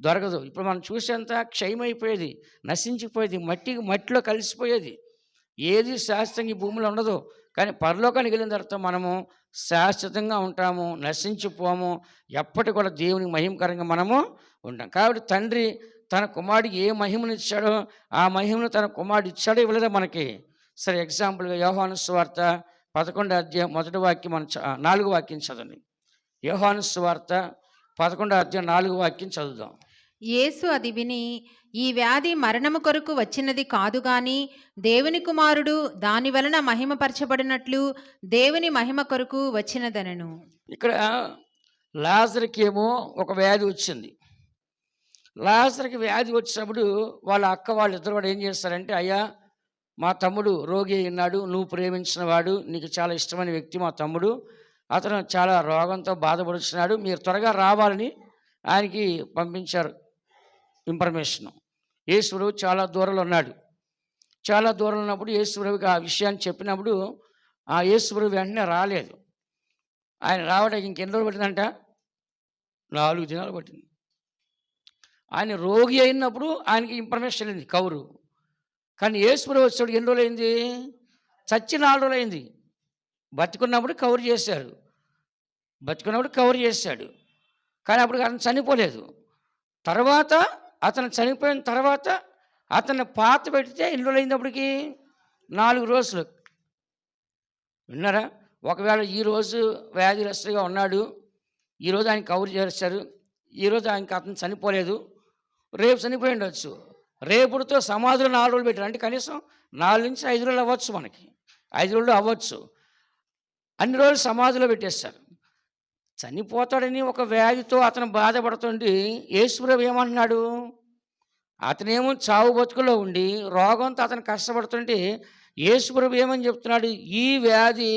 దొరకదు. ఇప్పుడు మనం చూసేంత క్షయమైపోయేది, నశించిపోయేది, మట్టిలో కలిసిపోయేది, ఏది శాశ్వతంగా ఈ భూమిలో ఉండదు. కానీ పరలోకానికి వెళ్ళిన తర్వాత మనము శాశ్వతంగా ఉంటాము, నశించిపోము, ఎప్పటి కూడా దేవుని మహిమకరంగా మనము ఉంటాం. కాబట్టి తండ్రి తన కుమారుడికి ఏ మహిమనిచ్చాడో ఆ మహిమను తన కుమారుడు ఇచ్చాడో ఇవ్వలేదా మనకి? సరే, ఎగ్జాంపుల్గా యోహాను సువార్త 11వ అధ్యాయం 1వ వాక్యం 4వ వాక్యం చదవండి. యోహాను సువార్త 11వ అధ్యాయం 4వ వాక్యం చదువుదాం. యేసు అది విని, ఈ వ్యాధి మరణము కొరకు వచ్చినది కాదు గాని దేవుని కుమారుడు దాని వలన మహిమపరచబడినట్లు దేవుని మహిమ కొరకు వచ్చినదనను. ఇక్కడ లాజరుకి ఏమో ఒక వ్యాధి వచ్చింది. లాజరుకి వ్యాధి వచ్చినప్పుడు వాళ్ళ అక్క వాళ్ళిద్దరు కూడా ఏం చేస్తారంటే, అయ్యా మా తమ్ముడు రోగి ఉన్నాడు, నువ్వు ప్రేమించిన వాడు, నీకు చాలా ఇష్టమైన వ్యక్తి మా తమ్ముడు, అతను చాలా రోగంతో బాధపడుతున్నాడు, మీరు త్వరగా రావాలని ఆయనకి పంపించారు ఇన్ఫర్మేషన్. యేసుప్రభు చాలా దూరంలో ఉన్నాడు. చాలా దూరంలో ఉన్నప్పుడు యేసుప్రభుకి ఆ విషయాన్ని చెప్పినప్పుడు ఆ యేసుప్రభు వెంటనే రాలేదు. ఆయన రావడానికి ఇంకెన్ని రోజులు పట్టిందంట? 4 దినాలు పట్టింది. ఆయన రోగి అయినప్పుడు ఆయనకి ఇన్ఫర్మేషన్ వెళ్ళింది, కౌరు. కానీ యేసుప్రభు వచ్చేప్పుడు ఎన్ని రోజులు అయింది? చచ్చి 4 రోజులు అయింది. బతికున్నప్పుడు కౌరు చేశాడు. కానీ అప్పుడు అతను చనిపోలేదు. తర్వాత అతను చనిపోయిన తర్వాత అతన్ని పాత పెడితే ఎన్ని రోజులు అయింది? 4 రోజులు. విన్నారా? ఒకవేళ ఈరోజు వ్యాధిగ్రస్తుగా ఉన్నాడు, ఈరోజు ఆయన కవర్ చేస్తారు, ఈరోజు ఆయనకి అతను చనిపోలేదు, రేపు చనిపోయి ఉండొచ్చు. రేపుడితో సమాధిలో 4 రోజులు పెట్టారు అంటే కనీసం 4 నుంచి 5 రోజులు అవ్వచ్చు, మనకి 5 రోజులు అవ్వచ్చు. అన్ని రోజులు సమాధిలో పెట్టేస్తారు. చనిపోతాడని ఒక వ్యాధితో అతను బాధపడుతుంటే యేసుప్రభు ఏమంటున్నాడు? అతనేమో చావు బతుకులో ఉండి రోగంతో అతను కష్టపడుతుంటే యేసుప్రభు ఏమని చెప్తున్నాడు? ఈ వ్యాధి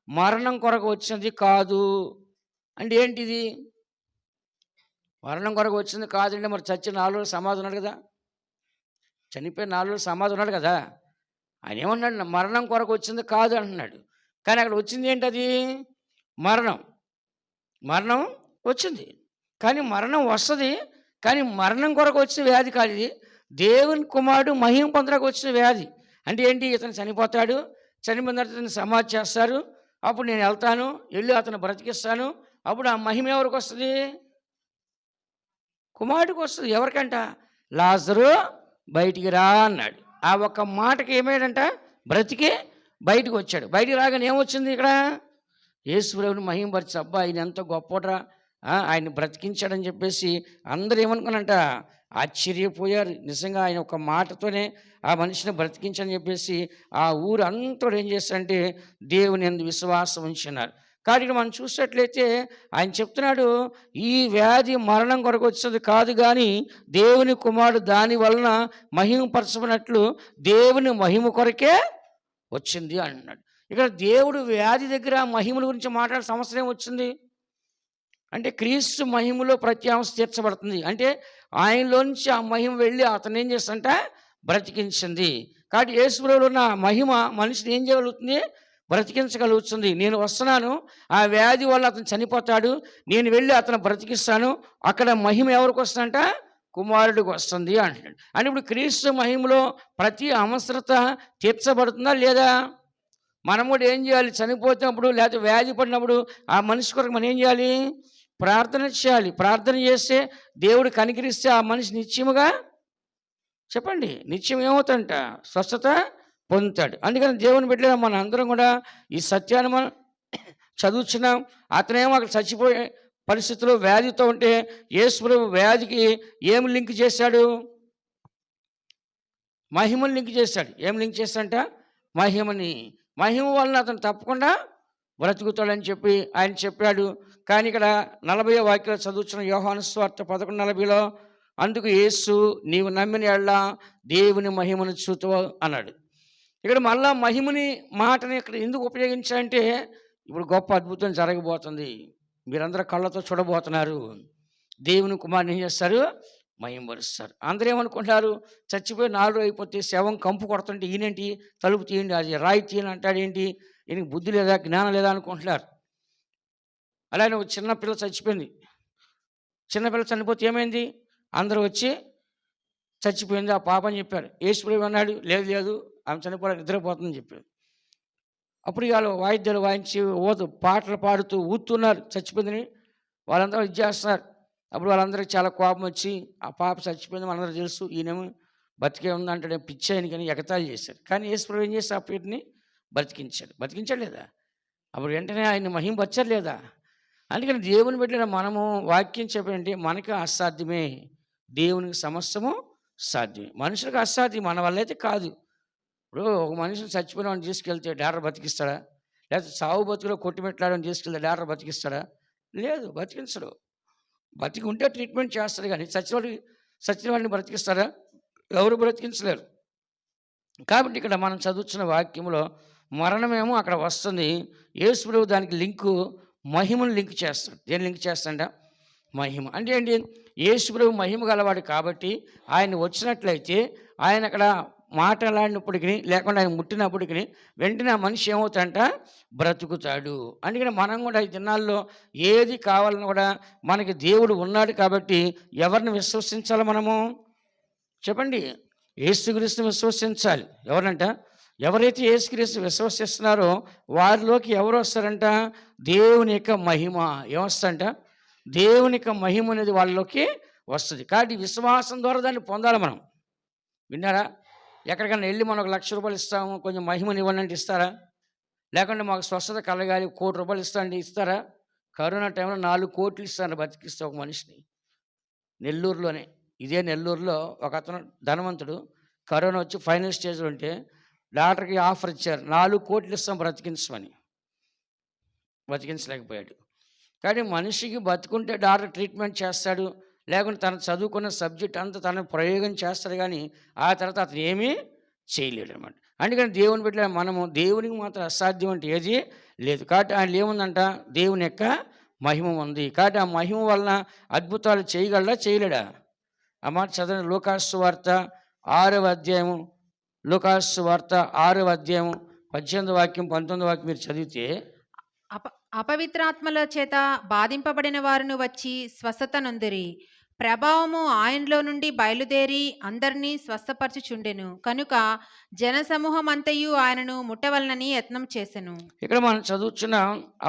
మరణం కొరకు వచ్చినది కాదు. అంటే ఏంటిది? మరణం కొరకు వచ్చింది కాదంటే మరి చచ్చిన 4 రోజులు సమాధి ఉన్నాడు కదా. చనిపోయిన 4 రోజులు సమాధి ఉన్నాడు కదా! ఆయన ఏమన్నాడు? మరణం కొరకు వచ్చింది కాదు అంటున్నాడు. కానీ అక్కడ వచ్చింది ఏంటది? మరణం. మరణం వచ్చింది. కానీ మరణం వస్తది. కానీ మరణం కొరకు వచ్చిన వ్యాధి కాదు ఇది. దేవుని కుమారుడు మహిమ పొందడానికి వచ్చిన వ్యాధి. అంటే ఏంటి? ఇతను చనిపోతాడు. చనిపోయిన తర్వాత ఇతన్ని సమాధి చేస్తారు. అప్పుడు నేను వెళ్తాను. వెళ్ళి అతను బ్రతికిస్తాను. అప్పుడు ఆ మహిమ ఎవరికి వస్తది? కుమారుడికి వస్తది. ఎవరికంట? లాజరు బయటికి రా అన్నాడు. ఆ ఒక్క మాటకి ఏమయ్యాడంట? బ్రతికి బయటికి వచ్చాడు. బయటికి రాగానే ఏమొచ్చింది ఇక్కడ? యేసుప్రభుని మహిమపరిచి, అబ్బా ఆయన ఎంత గొప్పోడ్రా, ఆయన్ని బ్రతికించాడని చెప్పేసి అందరూ ఏమనుకున్నారంట? ఆశ్చర్యపోయారు. నిజంగా ఆయన ఒక మాటతోనే ఆ మనిషిని బ్రతికించని చెప్పేసి ఆ ఊరు అంతా ఏం చేస్తారంటే దేవుని యందు విశ్వాసం ఉంచున్నారు. కానీ ఇక్కడ మనం చూసినట్లయితే ఆయన చెప్తున్నాడు, ఈ వ్యాధి మరణం కొరకు వచ్చేది కాదు, కానీ దేవుని కుమారుడు దాని వలన మహిమపరచబడినట్లు దేవుని మహిమ కొరకే వచ్చింది అంటున్నాడు. ఇక్కడ దేవుడు వ్యాధి దగ్గర మహిమల గురించి మాట్లాడే అవసరం వచ్చింది అంటే క్రీస్తు మహిమలో ప్రతి అంశ తీర్చబడుతుంది. అంటే ఆయనలోంచి ఆ మహిమ వెళ్ళి అతను ఏం చేస్తుంట? బ్రతికించింది. కాబట్టి యేసుప్రభువులో ఉన్న మహిమ మనిషిని ఏం చేయగలుగుతుంది? బ్రతికించగలుగుతుంది. నేను వస్తున్నాను, ఆ వ్యాధి వల్ల అతను చనిపోతాడు, నేను వెళ్ళి అతను బ్రతికిస్తాను. అక్కడ మహిమ ఎవరికి వస్తుందంట? కుమారుడికి వస్తుంది అంటున్నాడు. అంటే ఇప్పుడు క్రీస్తు మహిమలో ప్రతి అవసరత తీర్చబడుతుందా లేదా? మనం కూడా ఏం చేయాలి? చనిపోతున్నప్పుడు లేకపోతే వ్యాధి పడినప్పుడు ఆ మనిషి కొరకు మనం ఏం చేయాలి? ప్రార్థన చేయాలి. ప్రార్థన చేస్తే దేవుడు కనికరిస్తే ఆ మనిషి నిత్యముగా, చెప్పండి, నిత్యం ఏమవుతాడంట? స్వస్థత పొందుతాడు. అందుకని దేవుని బిడ్డలుగా మన అందరం కూడా ఈ సత్యాన్ని మనం చదువుతున్నాం. అతనేమో అక్కడ చచ్చిపోయే పరిస్థితిలో వ్యాధితో ఉంటే యేసుప్రభు వ్యాధికి ఏం లింక్ చేశాడు? మహిమను లింక్ చేశాడు. ఏం లింక్ చేస్తాడంట? మహిమని. మహిమ వలన అతను తప్పకుండా బ్రతుకుతాడని చెప్పి ఆయన చెప్పాడు. కానీ ఇక్కడ 40వ వాక్యంలో చదువుతున్న యోహాను సువార్త 11:40లో, అందుకు యేసు, నీవు నమ్మిన యెడల దేవుని మహిమను చూతువు అన్నాడు. ఇక్కడ మళ్ళా మహిమని మాటని ఇక్కడ ఎందుకు ఉపయోగించాలంటే, ఇప్పుడు గొప్ప అద్భుతం జరగబోతుంది, మీరందరూ కళ్ళతో చూడబోతున్నారు. దేవుని కుమారుని ఏం చేస్తారు? మహిమపరుస్తారు. అందరూ ఏమనుకుంటారు? చచ్చిపోయి 4 రోజులు అయిపోతే శవం కంపు కొడుతుంటే ఈయనేంటి తలుపు తీయండి, అది రాయి తీయని అంటాడేంటి, ఈయనకి బుద్ధి లేదా, జ్ఞానం లేదా అనుకుంటున్నారు. అలానే ఒక చిన్నపిల్ల చచ్చిపోయింది. చిన్నపిల్ల చనిపోతే ఏమైంది? అందరూ వచ్చి చచ్చిపోయింది ఆ పాప అని చెప్పారు. యేసుప్రభు అన్నాడు, లేదు లేదు, ఆమె చనిపోవడానికి నిద్రపోతుందని చెప్పాడు. అప్పుడు వాళ్ళు వాయిద్యాలు వాయించి పాటలు పాడుతూ ఊతున్నారు చచ్చిపోయిందని. వాళ్ళందరూ ఇది చేస్తున్నారు. అప్పుడు వాళ్ళందరికీ చాలా కోపం వచ్చి, ఆ పాప చచ్చిపోయింది మనందరూ తెలుసు, ఈయనేమో బతికే ఉందంటే పిచ్చాయని కానీ ఎగతాళి చేశారు. కానీ యేసుప్రభు ఏం చేసి ఆ పేరుని బ్రతికించాడు. బ్రతికించాడు లేదా? అప్పుడు వెంటనే ఆయన మహిమపరచారు లేదా? అందుకని దేవుని బిడ్డల మనము వాక్యం చెప్పండి, మనకి అసాధ్యమే, దేవునికి సమస్తము సాధ్యమే. మనుషులకు అసాధ్యం, మన వల్ల అయితే కాదు. ఇప్పుడు ఒక మనిషిని చచ్చిపోయిన వాడిని తీసుకెళ్తే డాక్టర్ బతికిస్తాడా? లేకపోతే సావు బతుకులో కొట్టిమెట్లాడని తీసుకెళ్తే డాక్టర్ బతికిస్తాడా? లేదు, బతికించడు. బతికి ఉంటే ట్రీట్మెంట్ చేస్తాడు, కానీ చచ్చిన వాడిని బ్రతికిస్తారా? ఎవరు బ్రతికించలేరు. కాబట్టి ఇక్కడ మనం చదువుతున్న వాక్యంలో మరణమేమో అక్కడ వస్తుంది. యేసుప్రభు దానికి లింకు మహిమను లింక్ చేస్తాడు. దేని లింక్ చేస్తాడ? మహిమ. అంటే ఏంటి? యేసుప్రభు మహిమ గలవాడు కాబట్టి ఆయన వచ్చినట్లయితే ఆయన అక్కడ మాట్లాడినప్పటికీ లేకుండా ఆయన ముట్టినప్పటికీ వెంటనే ఆ మనిషి ఏమవుతాడంట? బ్రతుకుతాడు. అందుకని మనం కూడా ఈ దినాల్లో ఏది కావాలని కూడా మనకి దేవుడు ఉన్నాడు కాబట్టి ఎవరిని విశ్వసించాలి మనము? చెప్పండి. యేసుక్రీస్తుని విశ్వసించాలి. ఎవరంట? ఎవరైతే యేసుక్రీస్తు విశ్వసిస్తున్నారో వారిలోకి ఎవరు వస్తారంట? దేవుని యొక్క మహిమ ఏమొస్తుందంట? దేవుని యొక్క మహిమ అనేది వాళ్ళలోకి వస్తుంది. కాబట్టి విశ్వాసం ద్వారా దాన్ని పొందాలి మనం. విన్నారా? ఎక్కడికైనా వెళ్ళి మనం ₹1,00,000 ఇస్తాము, కొంచెం మహిమని ఇవ్వండి అంటే ఇస్తారా? లేకుంటే మాకు స్వస్థత కలగాలి, ₹1,00,00,000 ఇస్తాండి ఇస్తారా? కరోనా టైంలో 4 కోట్లు ఇస్తాను బతికిస్తే ఒక మనిషిని. నెల్లూరులోనే, ఇదే నెల్లూరులో ఒక అతను ధనవంతుడు కరోనా వచ్చి ఫైనల్ స్టేజ్లో ఉంటే డాక్టర్కి ఆఫర్ ఇచ్చారు, 4 కోట్లు ఇస్తాం బ్రతికించమని. బ్రతికించలేకపోయాడు. కానీ మనిషికి బతుకుంటే డాక్టర్ ట్రీట్మెంట్ చేస్తాడు, లేకుంటే తను చదువుకున్న సబ్జెక్ట్ అంతా తన ప్రయోగం చేస్తాడు, కానీ ఆ తర్వాత అతను ఏమీ చేయలేడు అనమాట. అందుకని దేవుని బిడ్డ మనము దేవునికి మాత్రం అసాధ్యం అంటే ఏది లేదు. కాబట్టి ఆయన ఏముందంట? దేవుని యొక్క మహిమ ఉంది. కాబట్టి ఆ మహిమ వలన అద్భుతాలు చేయగలడా చేయలేడా? ఆ మాట చదవండి. లూకా సువార్త 6వ అధ్యాయము, లూకాసు వార్త 6వ అధ్యాయము 18వ వాక్యం 19వ వాక్యం మీరు చదివితే, అప అపవిత్రాత్మల చేత బాధింపబడిన వారును వచ్చి స్వస్థత నొందిరి. ప్రభావము ఆయనలో నుండి బయలుదేరి అందరినీ స్వస్థపరచుచుండెను. కనుక జనసమూహమంతయు ఆయనను ముట్టవలనని యత్నం చేసెను. ఇక్కడ మనం చదువుతున్న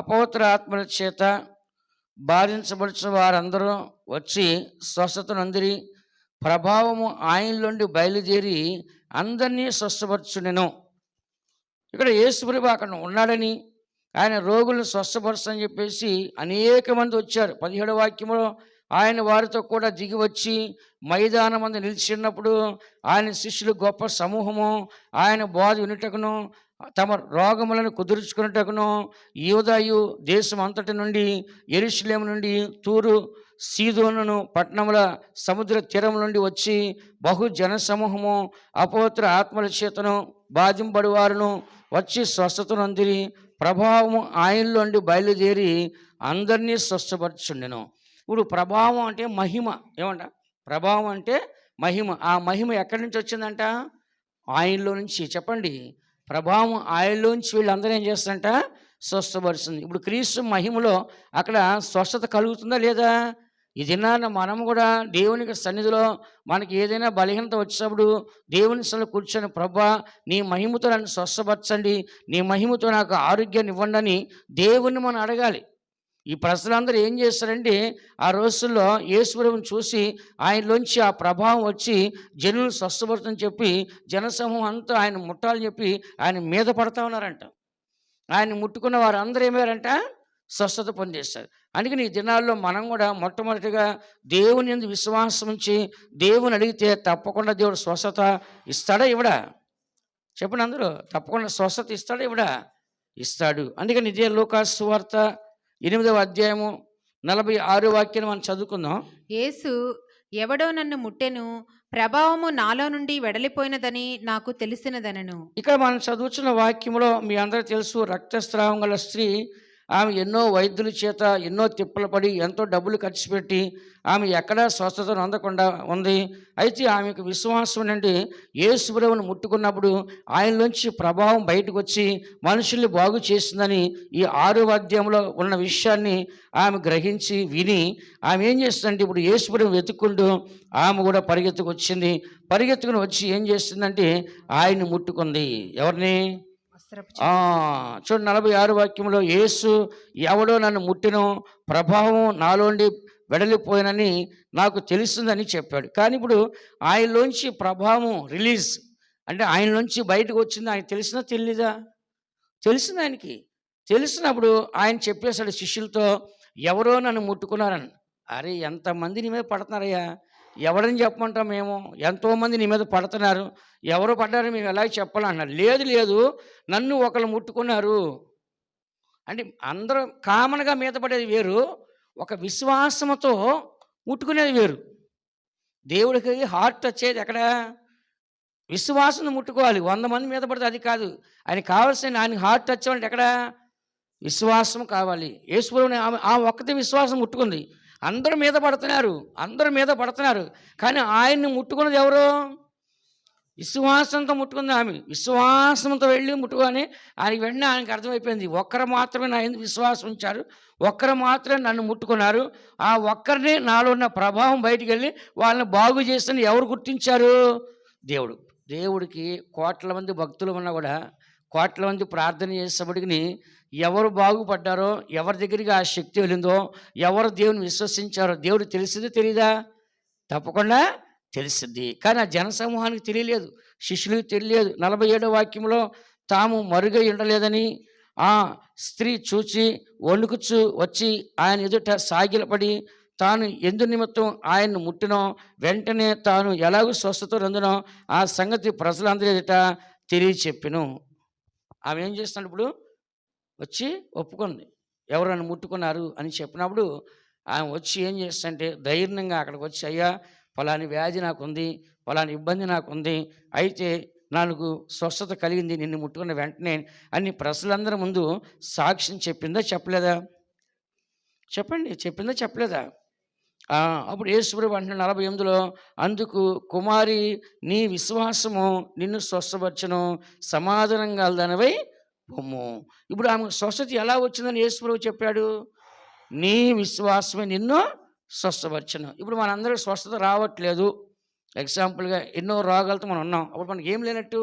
అపవిత్ర ఆత్మల చేత బాధించబడిన వారందరూ వచ్చి స్వస్థత నొందిరి, ప్రభావము ఆయనలోండి బయలుదేరి అందరినీ స్వస్థపరచుండెను. ఇక్కడ యేసుప్రభు అక్కడ ఉన్నాడని, ఆయన రోగులను స్వస్థపరచని చెప్పేసి అనేక మంది వచ్చారు. 17వ వాక్యంలో ఆయన వారితో కూడా దిగి వచ్చి మైదానం మంది నిలిచినప్పుడు ఆయన శిష్యులు గొప్ప సమూహము ఆయన బోధ వినుటకును తమ రోగములను కుదుర్చుకున్నటకును యూదాయు దేశం అంతటి నుండి, యెరూషలేము నుండి, తూరు సీదోనును పట్టణముల సముద్ర తీరం నుండి వచ్చి బహు జన సమూహము అపవిత్ర ఆత్మల చేతను బాధింపడి వారును వచ్చి స్వస్థత నొందిరి, ప్రభావము ఆయనలోండి బయలుదేరి అందరినీ స్వస్థపరచుండెను. ఇప్పుడు ప్రభావం అంటే మహిమ. ఏమంట? ప్రభావం అంటే మహిమ. ఆ మహిమ ఎక్కడి నుంచి వచ్చిందంట? ఆయనలో నుంచి. చెప్పండి. ప్రభావం ఆయనలోంచి వీళ్ళందరూ ఏం చేస్తారంట? స్వస్థపరుస్తుంది. ఇప్పుడు క్రీస్తు మహిమలో అక్కడ స్వస్థత కలుగుతుందా లేదా? ఈ దినాన మనం కూడా దేవునికి సన్నిధిలో మనకి ఏదైనా బలహీనత వచ్చినప్పుడు దేవుని సన్నిధిలో కూర్చొని, ప్రభా నీ మహిమతో నన్ను స్వస్థపరచండి, నీ మహిమతో నాకు ఆరోగ్యాన్ని ఇవ్వండి అని దేవుణ్ణి మనం అడగాలి. ఈ ప్రజలందరూ ఏం చేస్తారంటే ఆ రోజుల్లో యేసుప్రభువుని చూసి ఆయనలోంచి ఆ ప్రభావం వచ్చి జనులు స్వస్థపడుతుందని చెప్పి జనసమూహం అంతా ఆయన ముట్టాలని చెప్పి ఆయన మీద పడతా ఉన్నారంట. ఆయన ముట్టుకున్న వారు అందరూ ఏమయ్యారంట? స్వస్థత పొందేస్తారు. అందుకని ఈ దినాల్లో మనం కూడా మొట్టమొదటిగా దేవుని యందు విశ్వాసం ఉంచి దేవుని అడిగితే తప్పకుండా దేవుడు స్వస్థత ఇస్తాడా ఇవ్వడా? చెప్పండి అందరూ. తప్పకుండా స్వస్థత ఇస్తాడా ఇవ్వడా? ఇస్తాడు. అందుకని ఇదే లూకాసు సువార్త 8వ అధ్యాయము 46వ వాక్యాన్ని మనం చదువుకుందాం. యేసు, ఎవడో నన్ను ముట్టెను, ప్రభావము నాలో నుండి వెడలిపోయినదని నాకు తెలిసినదనను. ఇక్కడ మనం చదువుతున్న వాక్యంలో మీ అందరూ తెలుసు, రక్తస్రావం గల స్త్రీ. ఆమె ఎన్నో వైద్యుల చేత ఎన్నో తిప్పలు పడి ఎంతో డబ్బులు ఖర్చు పెట్టి ఆమె ఎక్కడా స్వస్థతను అందకుండా ఉంది. అయితే ఆమెకు విశ్వాసం నుండి యేసుప్రభువును ముట్టుకున్నప్పుడు ఆయనలోంచి ప్రభావం బయటకు వచ్చి మనుషుల్ని బాగు చేసిందని ఈ 6వ అధ్యాయంలో ఉన్న విషయాన్ని ఆమె గ్రహించి విని ఆమె ఏం చేస్తుందంటే ఇప్పుడు యేసుప్రభువును వెతుక్కుంటూ ఆమె కూడా పరిగెత్తుకు వచ్చింది. పరిగెత్తుకుని వచ్చి ఏం చేస్తుందంటే ఆయన్ని ముట్టుకుంది. ఎవరిని? చూడండి 46 వాక్యంలో, యేసు, ఎవడో నన్ను ముట్టినో ప్రభావం నాలోండి వెడలిపోయినని నాకు తెలుస్తుందని చెప్పాడు. కానీ ఇప్పుడు ఆయనలోంచి ప్రభావం రిలీజ్ అంటే ఆయనలోంచి బయటకు వచ్చింది. ఆయన తెలిసినా తెలీదా? తెలిసింది ఆయనకి. తెలిసినప్పుడు ఆయన చెప్పేశాడు శిష్యులతో, ఎవరో నన్ను ముట్టుకున్నారని. అరే ఎంతమంది నీ మీద పడుతున్నారయ్యా, ఎవడని చెప్పమంటాం మేము? ఎంతోమంది నీ మీద పడుతున్నారు, ఎవరు పడ్డారో మేము ఎలాగ చెప్పాలన్నారు. లేదు లేదు, నన్ను ఒకళ్ళు ముట్టుకున్నారు అంటే అందరూ కామన్గా మీద పడేది వేరు, ఒక విశ్వాసంతో ముట్టుకునేది వేరు. దేవుడికి హార్ట్ వచ్చేది ఎక్కడ? విశ్వాసం ముట్టుకోవాలి. 100 మంది మీద పడితే అది కాదు. ఆయన కావాల్సిన ఆయన హార్ట్ టచ్ అవ్వాలంటే ఎక్కడ? విశ్వాసం కావాలి. యేసుప్రభువుని ఆ ఒక్కటి విశ్వాసం ముట్టుకుంది. అందరూ మీద పడుతున్నారు, అందరూ మీద పడుతున్నారు, కానీ ఆయన్ని ముట్టుకున్నది ఎవరు? విశ్వాసంతో ముట్టుకుంది ఆమె. విశ్వాసంతో వెళ్ళి ముట్టుకొని ఆయనకి వెంటనే ఆయనకి అర్థమైపోయింది, ఒక్కరు మాత్రమే నా ఎందుకు విశ్వాసం ఉంచారు, ఒక్కరు మాత్రమే నన్ను ముట్టుకున్నారు, ఆ ఒక్కరిని నాలో ఉన్న ప్రభావం బయటికి వెళ్ళి వాళ్ళని బాగు చేసిన ఎవరు గుర్తించారు? దేవుడు. దేవుడికి కోట్ల మంది భక్తులు ఉన్నా కూడా, కోట్ల మంది ప్రార్థన చేసేప్పటికి ఎవరు బాగుపడ్డారో, ఎవరి దగ్గరికి ఆ శక్తి వెళ్ళిందో, ఎవరు దేవుని విశ్వసించారో దేవుడు తెలిసింది తెలీదా? తప్పకుండా తెలిసింది. కానీ ఆ జనసమూహానికి తెలియలేదు, శిష్యులకు తెలియలేదు. 47వ వాక్యంలో, తాము మరుగై ఉండలేదని ఆ స్త్రీ చూచి వణుకుచు వచ్చి ఆయన ఎదుట సాగిలపడి తాను ఎందు నిమిత్తం ఆయన్ను ముట్టినో వెంటనే తాను ఎలాగూ స్వస్థత పొందినో ఆ సంగతి ప్రజలందరి ఎదుట తెలియచెప్పెను. ఆమె ఏం చేస్తున్నాడు? ఇప్పుడు వచ్చి ఒప్పుకుంది, ఎవరు నన్ను ముట్టుకున్నారు అని చెప్పినప్పుడు ఆమె వచ్చి ఏం చేస్తుంటే ధైర్యంగా అక్కడికి వచ్చి, అయ్యా ఫలాని వ్యాధి నాకుంది, ఫలాని ఇబ్బంది నాకుంది, అయితే నాకు స్వస్థత కలిగింది నిన్ను ముట్టుకున్న వెంటనే అని ప్రజలందరి ముందు సాక్ష్యం చెప్పిందా చెప్పలేదా? చెప్పండి, చెప్పిందా చెప్పలేదా? అప్పుడు యేసుప్రభు అంటున్నాడు 48లో, అందుకు కుమారి నీ విశ్వాసము నిన్ను స్వస్థపరచును, సమాధానం గలదానివై పొమ్ము. ఇప్పుడు ఆమెకు స్వస్థత ఎలా వచ్చిందని యేసుప్రభు చెప్పాడు? నీ విశ్వాసమే నిన్ను స్వస్థపరచును. ఇప్పుడు మనందరికీ స్వస్థత రావట్లేదు. ఎగ్జాంపుల్‌గా ఎన్నో రోగాలతో మనం ఉన్నాం. అప్పుడు మనకి ఏం లేనట్టు?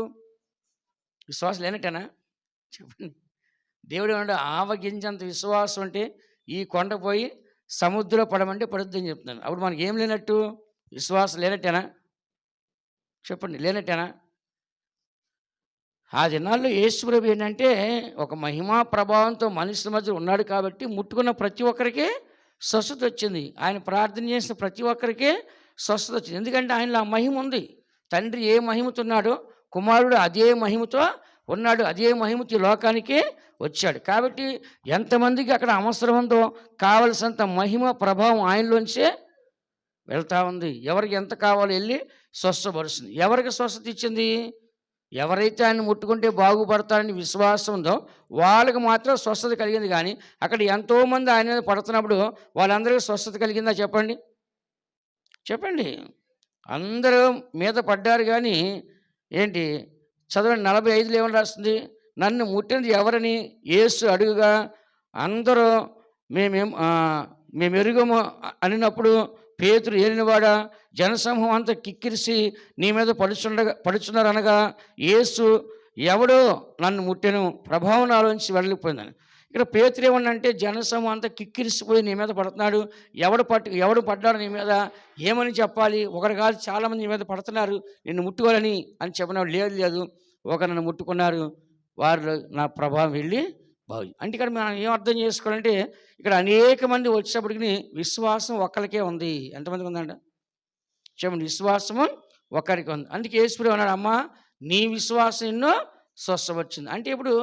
విశ్వాసం లేనట్టేనా? చెప్పండి. దేవుడు ఏమన్నాడు? ఆవగింజంత విశ్వాసం అంటే ఈ కొండ పోయి సముద్రంలో పడమంటే పడుద్దని చెప్తున్నాను. అప్పుడు మనకి ఏం లేనట్టు? విశ్వాసం లేనట్టేనా? చెప్పండి, లేనట్టేనా? ఆ దినాల్లో యేసుప్రభు ఏంటంటే ఒక మహిమా ప్రభావంతో మనుషుల మధ్య ఉన్నాడు కాబట్టి ముట్టుకున్న ప్రతి ఒక్కరికి స్వస్థత వచ్చింది. ఆయన ప్రార్థన చేసిన ప్రతి ఒక్కరికి స్వస్థత వచ్చింది. ఎందుకంటే ఆయనలో ఆ మహిమ ఉంది. తండ్రి ఏ మహిమతో ఉన్నాడో కుమారుడు అదే మహిమతో ఉన్నాడు. అదే మహిమతో ఈ లోకానికి వచ్చాడు. కాబట్టి ఎంతమందికి అక్కడ అవసరం ఉందో కావలసినంత మహిమ ప్రభావం ఆయనలోంచే వెళ్తూ ఉంది. ఎవరికి ఎంత కావాలో వెళ్ళి స్వస్థపరుస్తుంది. ఎవరికి స్వస్థత ఇచ్చింది? ఎవరైతే ఆయన ముట్టుకుంటే బాగుపడతారని విశ్వాసం ఉందో వాళ్ళకి మాత్రం స్వస్థత కలిగింది. కానీ అక్కడ ఎంతోమంది ఆయన మీద పడుతున్నప్పుడు వాళ్ళందరికీ స్వస్థత కలిగిందా? చెప్పండి, చెప్పండి. అందరూ మీద పడ్డారు కానీ ఏంటి? చదవండి 45లో ఏమని రాస్తుంది? నన్ను ముట్టినది ఎవరని యేసు అడుగుగా అందరూ మేము ఎరుగము అనినప్పుడు పేతురు ఏలినవాడా జనసమూహం అంతా కిక్కిరిసి నీ మీద పడుచున్నారు అనగా యేసు ఎవడో నన్ను ముట్టెను, ప్రభావం నాలోంచి వెళ్ళిపోయిందని. ఇక్కడ పేతురు ఏమన్నంటే జనసమూహం అంతా కిక్కిరిసిపోయి నీ మీద పడుతున్నాడు, ఎవడు పడ్డాడు నీ మీద, ఏమని చెప్పాలి? ఒకరు కాదు చాలామంది నీ మీద పడుతున్నారు నిన్ను ముట్టుకోవాలని అని చెప్పినాడు. లేదు, ఒకరు నన్ను ముట్టుకున్నారు, వారు నా ప్రభావం వెళ్ళి బాగు. అంటే ఇక్కడ మనం ఏం అర్థం చేసుకోవాలంటే ఇక్కడ అనేక మంది వచ్చేప్పటికి విశ్వాసం ఒక్కరికే ఉంది. ఎంతమందికి ఉందంట? చెప్పండి. విశ్వాసము ఒక్కరికి ఉంది. అందుకే యేసుప్రభు అన్నాడు, అమ్మా నీ విశ్వాసం ఎన్నో స్వస్థపరిచింది. అంటే ఇప్పుడు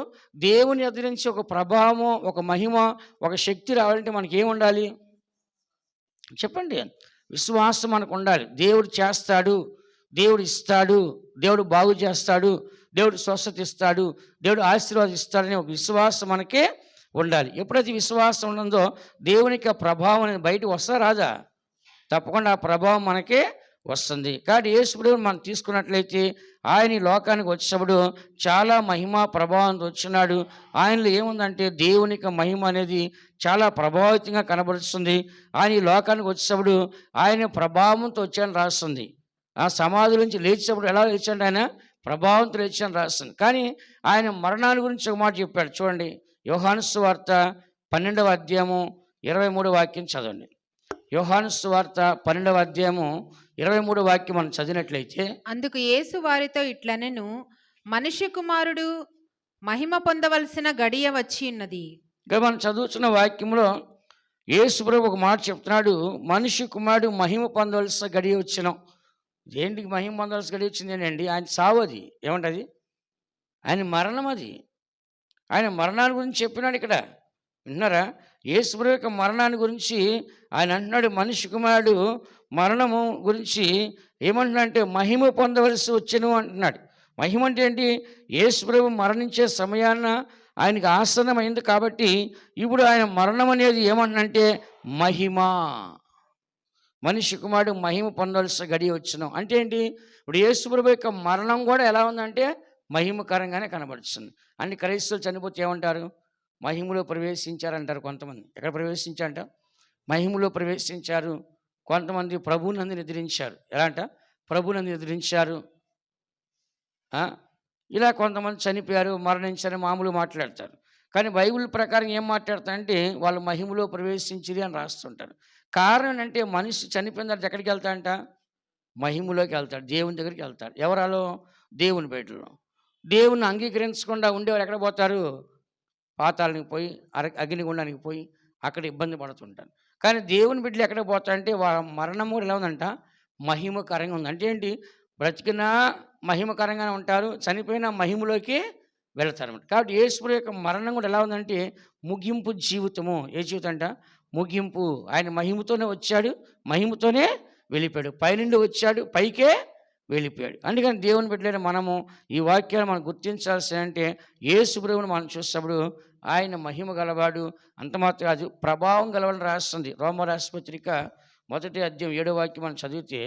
దేవుని ఎదురించి ఒక ప్రభావము, ఒక మహిమ, ఒక శక్తి రావాలంటే మనకి ఏముండాలి? చెప్పండి. విశ్వాసం మనకు ఉండాలి. దేవుడు చేస్తాడు, దేవుడు ఇస్తాడు, దేవుడు బాగు చేస్తాడు, దేవుడు స్వస్థత ఇస్తాడు, దేవుడు ఆశీర్వాదిస్తాడని ఒక విశ్వాసం మనకే ఉండాలి. ఎప్పుడైతే విశ్వాసం ఉన్నదో దేవునికి ఆ ప్రభావం అనేది బయటకు వస్తా రాదా? తప్పకుండా ఆ ప్రభావం మనకే వస్తుంది. కాబట్టి యేసుప్రభువుని మనం తీసుకున్నట్లయితే ఆయన ఈ లోకానికి వచ్చినప్పుడు చాలా మహిమ ప్రభావంతో వచ్చినాడు. ఆయనలో ఏముందంటే దేవునికి మహిమ అనేది చాలా ప్రభావితంగా కనబడుతుంది. ఆయన ఈ లోకానికి వచ్చినప్పుడు ఆయన ప్రభావంతో వచ్చాయని రాస్తుంది. ఆ సమాధి నుంచి లేచినప్పుడు ఎలా లేచాడు? ఆయన ప్రభావంతో లేచాడని రాస్తుంది. కానీ ఆయన మరణాన్ని గురించి ఒక మాట చెప్పాడు. చూడండి, యోహాను సువార్త 12వ అధ్యాయము 23వ వాక్యం చదవండి. యోహాను సువార్త 12వ అధ్యాయము 23వ వాక్యం మనం చదివినట్లయితే, అందుకు యేసు వారితో ఇట్లనెను, మనుష్య కుమారుడు మహిమ పొందవలసిన గడియ వచ్చి ఉన్నది. ఇంకా మనం చదువుతున్న వాక్యంలో యేసు ప్రభు ఒక మాట చెప్తున్నాడు, మనిషి కుమారుడు మహిమ పొందవలసిన గడియ వచ్చిన. దేనికి మహిమ పొందవలసిన గడియ వచ్చిందేనండి? ఆయన సావు. అది ఏమంటది? ఆయన మరణం. అది ఆయన మరణాన్ని గురించి చెప్పినాడు ఇక్కడ. విన్నారా? యేసు ప్రభు యొక్క మరణాన్ని గురించి ఆయన అంటున్నాడు, మనిషి కుమారుడు మరణము గురించి ఏమంటున్నాడంటే మహిమ పొందవలసి వచ్చెను అంటున్నాడు. మహిమ అంటే ఏంటి? యేసు ప్రభు మరణించే సమయాన ఆయనకి ఆసన్నమైంది కాబట్టి ఇప్పుడు ఆయన మరణం అనేది ఏమంటున్నంటే మహిమ. మనిషి కుమారుడు మహిమ పొందవలసిన గడియ వచ్చినాం అంటే ఏంటి? ఇప్పుడు యేసు ప్రభు యొక్క మరణం కూడా ఎలా ఉందంటే మహిమకరంగానే కనబడుతుంది. అన్ని క్రైస్తవులు చనిపోతే ఏమంటారు? మహిమలో ప్రవేశించారంటారు కొంతమంది. ఎక్కడ ప్రవేశించారంట? మహిమలో ప్రవేశించారు. కొంతమంది ప్రభువునందు నిద్రించారు. ఎలా అంట? ప్రభువునందు నిద్రించారు. ఇలా కొంతమంది చనిపోయారు, మరణించారు, మామూలు మాట్లాడతారు. కానీ బైబిల్ ప్రకారం ఏం మాట్లాడతారంటే వాళ్ళు మహిమలో ప్రవేశించిరి అని రాస్తుంటారు. కారణం అంటే మనిషి చనిపోయిన తర్వాత ఎక్కడికి వెళ్తాడంట? మహిమలోకి వెళ్తాడు, దేవుని దగ్గరికి వెళ్తాడు. ఎవరాలో? దేవుని బయటలో. దేవుని అంగీకరించకుండా ఉండేవారు ఎక్కడ పోతారు? పాతాళానికి పోయి, అగ్నిగుండానికి పోయి అక్కడ ఇబ్బంది పడుతుంటారు. కానీ దేవుని బిడ్డలు ఎక్కడ పోతారంటే వాళ్ళ మరణం కూడా ఎలా ఉందంట? మహిమకరంగా ఉంది. అంటే ఏంటి? బ్రతికినా మహిమకరంగానే ఉంటారు, చనిపోయిన మహిమలోకి వెళతారన్నమాట. కాబట్టి యేసు యొక్క మరణం కూడా ఎలా ఉందంటే ముగింపు జీవితము. ఏ జీవితం అంట? ముగింపు. ఆయన మహిమతోనే వచ్చాడు, మహిమతోనే వెళ్ళిపోయాడు. పైనుండి వచ్చాడు, పైకే వెళ్ళిపోయాడు. అందుకని దేవుని బిడ్డలైన మనము ఈ వాక్యాన్ని మనం గుర్తించాల్సి అంటే యేసు ప్రభువుని మనం చూసినప్పుడు ఆయన మహిమ గలవాడు. అంత మాత్రం కాదు, ప్రభావం గలవాడని రాస్తుంది రోమరాష్ట్ర పత్రిక మొదటి అధ్యాయం 7వ వాక్యం మనం చదివితే,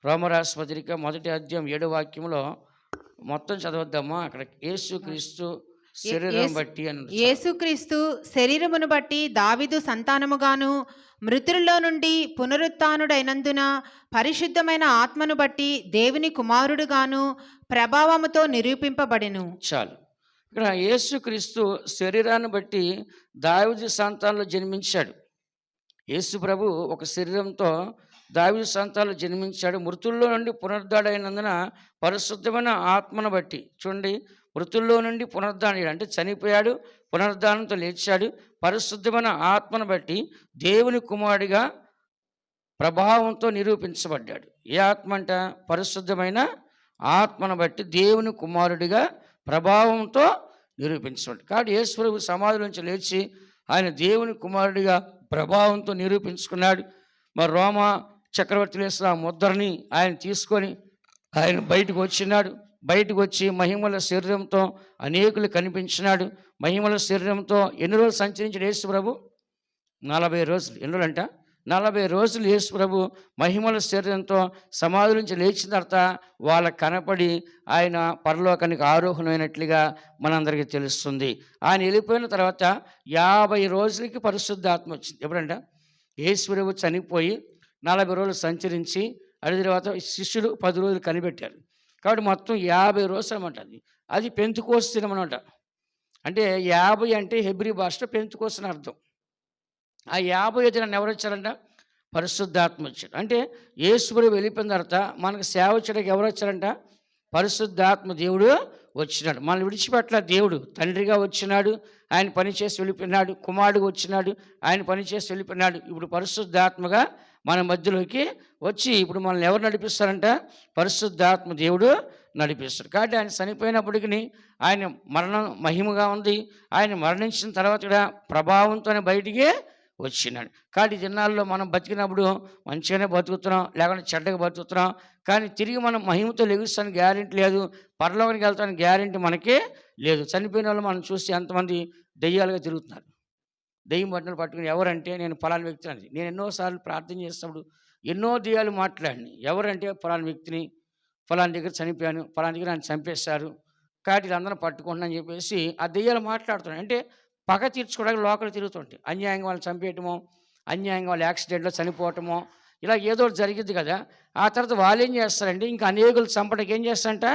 రోమరాసు పత్రిక మొదటి అధ్యాయం 7వ వాక్యంలో మొత్తం చదవద్దామా? అక్కడ యేసుక్రీస్తు శరీరం బట్టి అని యేసుక్రీస్తు శరీరమును బట్టి దావీదు సంతానముగాను, మృతుల్లో నుండి పునరుత్థానుడైనందున పరిశుద్ధమైన ఆత్మను బట్టి దేవుని కుమారుడుగాను ప్రభావముతో నిరూపింపబడెను. చాలు. ఇక్కడ యేసుక్రీస్తు శరీరాన్ని బట్టి దావీదు సంతానంలో జన్మించాడు. యేసు ప్రభు ఒక శరీరంతో దావీదు సంతానంలో జన్మించాడు. మృతుల్లో నుండి పునరుద్ధాడైనందున పరిశుద్ధమైన ఆత్మను బట్టి, చూడండి, మృతుల్లో నుండి పునరుద్ధానుడు అంటే చనిపోయాడు, పునరుద్ధానంతో లేచాడు. పరిశుద్ధమైన ఆత్మను బట్టి దేవుని కుమారుడిగా ప్రభావంతో నిరూపించబడ్డాడు. ఏ ఆత్మ అంట? పరిశుద్ధమైన ఆత్మను బట్టి దేవుని కుమారుడిగా ప్రభావంతో నిరూపించబడ్డాడు. కాబట్టి యేసు ప్రభు సమాధి నుంచి లేచి ఆయన దేవుని కుమారుడిగా ప్రభావంతో నిరూపించుకున్నాడు. మరి రోమా చక్రవర్తి వేసిన ఆ ముద్రని ఆయన తీసుకొని ఆయన బయటకు వచ్చినాడు. బయటకు వచ్చి మహిమల శరీరంతో అనేకులు కనిపించినాడు. మహిమల శరీరంతో ఎన్ని రోజులు సంచరించాడు యేసు ప్రభు? 40 రోజులు. ఎన్ని రోజులు అంట? 40 రోజులు యేసు ప్రభు మహిమల శరీరంతో సమాధి నుంచి లేచిన తర్వాత వాళ్ళకు కనపడి ఆయన పరలోకానికి ఆరోహణమైనట్లుగా మనందరికీ తెలుస్తుంది. ఆయన వెళ్ళిపోయిన తర్వాత 50 రోజులకి పరిశుద్ధాత్మ వచ్చింది. ఎప్పుడంట? యేసు ప్రభు చనిపోయి 40 రోజులు సంచరించి అది తర్వాత శిష్యులు 10 రోజులు కనిపెట్టారు. కాబట్టి మొత్తం 50 రోజులు అనమాట. అది పెంతుకోస్తు దినం అనమాట. అంటే 50 అంటే హెబ్రీ భాషలో పెంతుకోస్తు అని అర్థం. ఆ 50 దినాన్ని ఎవరు వచ్చారంట? పరిశుద్ధాత్మ వచ్చాడు. అంటే యేసు ప్రభు వెళ్ళిపోయిన తర్వాత మనకు సేవ చేయడానికి ఎవరు వచ్చారంట? పరిశుద్ధాత్మ దేవుడు వచ్చినాడు. మనల్ని విడిచిపెట్ల దేవుడు తండ్రిగా వచ్చినాడు, ఆయన పనిచేసి వెళ్ళిపోయినాడు. కుమారుడుగా వచ్చినాడు, ఆయన పనిచేసి వెళ్ళిపోయినాడు. ఇప్పుడు పరిశుద్ధాత్మగా మన మధ్యలోకి వచ్చి ఇప్పుడు మనల్ని ఎవరు నడిపిస్తారంట? పరిశుద్ధాత్మ దేవుడు నడిపిస్తాడు. కాబట్టి ఆయన చనిపోయినప్పటికీ ఆయన మరణం మహిమగా ఉంది. ఆయన మరణించిన తర్వాత కూడా ప్రభావంతోనే బయటికి వచ్చినాడు. కాబట్టి ఈ దినాల్లో మనం బతికినప్పుడు మంచిగానే బతుకుతున్నాం, లేకుంటే చెడ్డగా బతుకుతున్నాం. కానీ తిరిగి మనం మహిమతో లెగుస్తానికి గ్యారెంటీ లేదు, పరలోకానికి వెళ్తానికి గ్యారెంటీ మనకే లేదు. చనిపోయిన వాళ్ళు మనం చూసి ఎంతమంది దెయ్యాలుగా తిరుగుతున్నారు. దెయ్యం బట్టలు పట్టుకుని ఎవరంటే నేను ఫలాని వ్యక్తిని అంది. నేను ఎన్నోసార్లు ప్రార్థన చేసినప్పుడు ఎన్నో దెయ్యాలు మాట్లాడిని. ఎవరంటే ఫలాని వ్యక్తిని, ఫలాని దగ్గర చనిపోయాను, ఫలాని దగ్గర ఆయన చంపేశారు, కాబట్టి వీళ్ళందరూ పట్టుకుంటున్నాను చెప్పేసి ఆ దెయ్యాలు మాట్లాడుతున్నాయి. అంటే పగ తీర్చుకోవడానికి లోకలు తిరుగుతుంటాయి. అన్యాయంగా వాళ్ళు చంపేయటమో, అన్యాయంగా వాళ్ళు యాక్సిడెంట్లో చనిపోవటమో, ఇలా ఏదో ఒకటి జరిగింది కదా. ఆ తర్వాత వాళ్ళు ఏం చేస్తారంటే ఇంకా అనేకులు చంపడానికి ఏం చేస్తారంట?